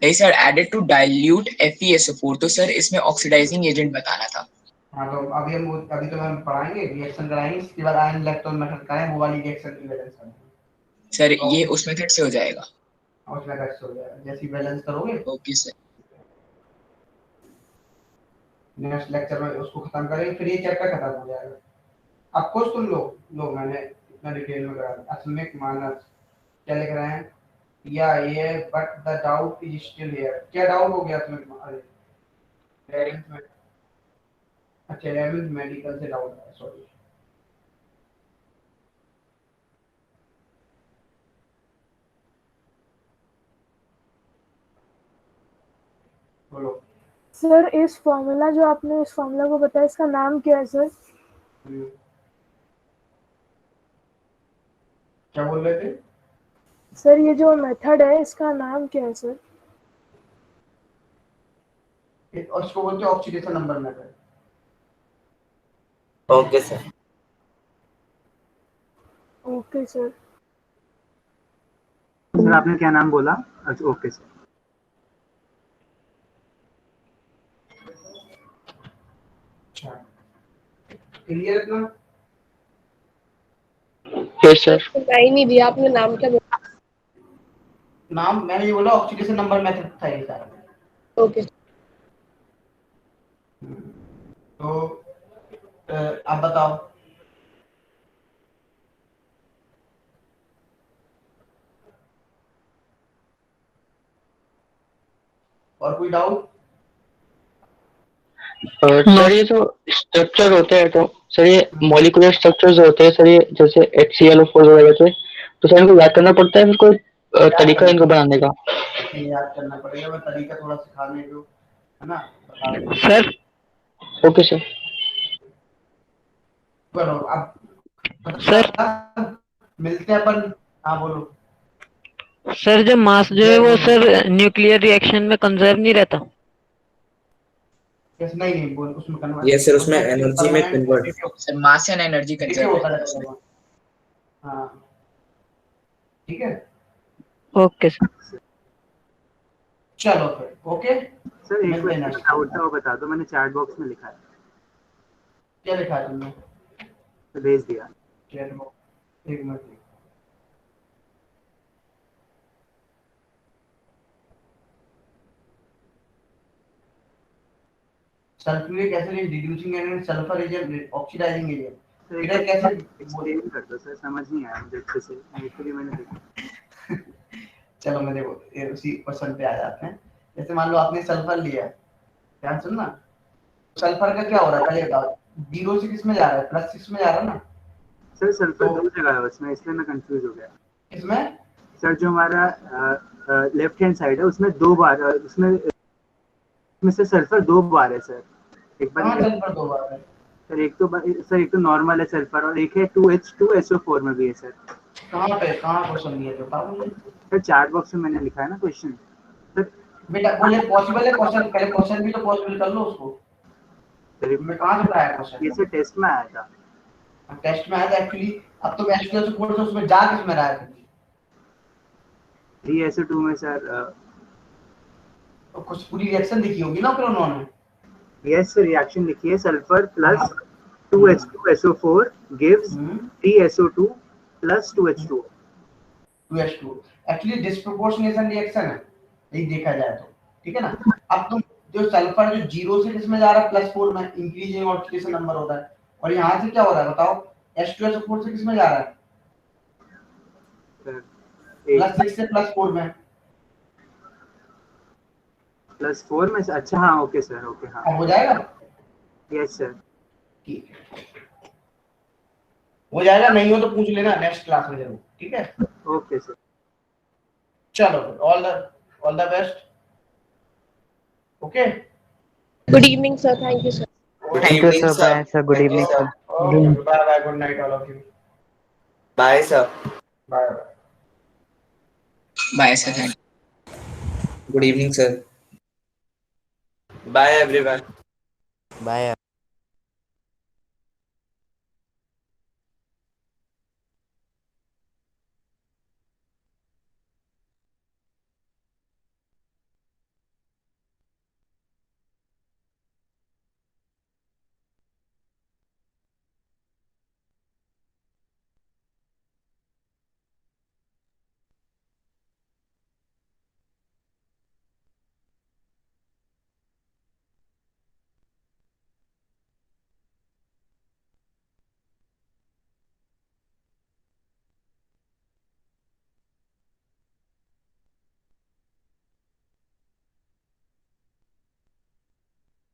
Speaker 4: नहीं sir, added to dilute FeSO4, तो सर इसमें ऑक्सीडाइजिंग एजेंट बताना था।
Speaker 1: हाँ तो अभी तो हम पढ़ाएंगे, रिएक्शन कराएंगे, इसके बाद आयन इलेक्ट्रॉन मेथड कराएंगे, वो वाली रिएक्शन की बैलेंस करेंगे।
Speaker 4: सर ये उस मेथड से हो जाएगा?
Speaker 1: उस मेथड से हो जाएगा, जैसे बैलेंस करोगे।
Speaker 4: Okay sir.
Speaker 1: नेक्स्ट लेक्चर में उसको खत्म करेंगे, फिर ये चैप्टर खत्म हो जाएगा। अब कुछ तुम लोग मैंने इतना डिटेल में करा दिया। असमिक मानस क्या लिख रहे हैं? या ये but the doubt is still here. क्या डाउट हो गया असमिक मानस? 11th में, अच्छा 11th मेडिकल से डाउट है, सॉरी। बोलो।
Speaker 11: सर इस फॉर्मूला जो आपने इस फॉर्मूला को बताया, इसका नाम क्या है सर?
Speaker 1: क्या बोल रहे थे?
Speaker 11: सर ये जो मेथड है इसका नाम क्या है सर?
Speaker 1: उसको बोलते हैं oxidation number method.
Speaker 6: Okay sir.
Speaker 11: Okay sir.
Speaker 5: Sir आपने क्या नाम बोला? अच्छा ओके सर।
Speaker 1: क्लियर इतना?
Speaker 9: Yes sir.
Speaker 2: सुनाई नहीं दिया आपने, नाम क्या बोला?
Speaker 1: नाम मैंने ये बोला ऑक्सीडेशन नंबर मेथड था ये सारा।
Speaker 2: ओके।
Speaker 1: तो आप बताओ। और कोई डाउट?
Speaker 9: सर ये जो स्ट्रक्चर होते हैं, तो सर ये मॉलिक्यूलर स्ट्रक्चर्स होते हैं सर, ये जैसे HClO4 वगैरह से, तो सर इनको याद करना पड़ता है, फिर कोई तरीका इनको बनाने का?
Speaker 1: याद करना पड़ेगा, मैं तरीका थोड़ा सिखाने को है ना, बता दूं।
Speaker 9: Sir okay sir.
Speaker 1: बोलो अब
Speaker 8: सर
Speaker 1: मिलते हैं अपन। हाँ बोलो।
Speaker 8: सर जो मास जो है वो सर न्यूक्लियर रिएक्शन में कंजर्व नहीं रहता?
Speaker 1: कैसे? नहीं बोल, उसमें कन्वर्ट।
Speaker 3: यस सर, उसमें एनर्जी में convert.
Speaker 4: Sir mass and energy conserve
Speaker 1: होता
Speaker 4: रहता है उसमें।
Speaker 1: है। हाँ ठीक है।
Speaker 8: Okay sir.
Speaker 1: चलो फिर ओके।
Speaker 5: सर एक क्वेश्चन डाउट था, वो बता दो। मैंने चैट बॉक्स में लिखा है।
Speaker 1: क्या लिखा है तुमने?
Speaker 5: तो भेज दिया।
Speaker 1: चैट बॉक्स, एक minute. Sulphuric acid is reducing agent, sulphur is oxidising agent.
Speaker 5: Sir
Speaker 1: इधर कैसे
Speaker 5: एक्सप्लेन कर दो सर, समझ नहीं आया मुझे अच्छे से, एक्चुअली मैंने देखा।
Speaker 1: चलो मैं देखो ये उसी क्वेश्चन पे आ जाते हैं। जैसे मान लो आपने सल्फर लिया है, ध्यान सुनना, सल्फर का क्या हो रहा है पहले बताओ, 0 से किस में जा रहा है, +6 में जा रहा है ना
Speaker 5: सर सल्फर दो जगह है उसमें, इसलिए मैं कंफ्यूज हो गया।
Speaker 1: इसमें
Speaker 5: सर जो हमारा लेफ्ट हैंड साइड है उसमें 2 बार उसमें से सल्फर 2 बार है सर। एक बार
Speaker 1: कहाँ सल्फर 2 बार है
Speaker 5: सर, एक तो नॉर्मल है सल्फर, और एक है 2H2SO4 में भी है सर।
Speaker 1: कहाँ पे, कहाँ क्वेश्चन दिया है बताओ मुझे।
Speaker 5: सर चार्ट बॉक्स में मैंने लिखा है ना क्वेश्चन। सर
Speaker 1: बेटा बोले पॉसिबल है क्वेश्चन, पहले क्वेश्चन भी तो पॉसिबल कर लो उसको। मैं कहाँ से बताया क्वेश्चन,
Speaker 5: ये सर टेस्ट में आया था।
Speaker 1: टेस्ट में आया था एक्चुअली। अब तो H2SO4 से उसमें जा किस में रहा है,
Speaker 5: 3SO2 में सर।
Speaker 1: तो कुछ पूरी रिएक्शन लिखी होगी ना फिर उन्होंने।
Speaker 5: यस सर, रिएक्शन लिखी है, sulphur plus 2H2SO4 gives 3SO2 plus 2H2O।
Speaker 1: 2H2 actually disproportionation reaction है, यही देखा जाए तो, ठीक है ना। अब तुम जो सल्फर जो 0 से किसमें जा रहा है, +4 में, इंक्रीजिंग ऑक्सीडेशन नंबर होता है, और यहाँ से क्या हो रहा है बताओ, H2SO4 से किसमें जा रहा है, +6 से +4 में,
Speaker 5: +4 में। अच्छा हाँ, ओके सर, ओके हाँ,
Speaker 1: अब हो जाएगा।
Speaker 5: यस सर,
Speaker 1: ठीक है, हो जाएगा, नहीं हो तो पूछ लेना नेक्स्ट क्लास में जरूर, ठीक है।
Speaker 5: Okay sir.
Speaker 1: चलो all the best. Okay,
Speaker 2: good evening sir, thank you sir.
Speaker 12: Thank you sir, bye sir, good evening sir.
Speaker 1: Bye bye, good night all of you.
Speaker 6: Bye sir.
Speaker 1: Bye
Speaker 4: bye sir, thank
Speaker 3: good evening sir.
Speaker 6: Bye everyone.
Speaker 12: Bye.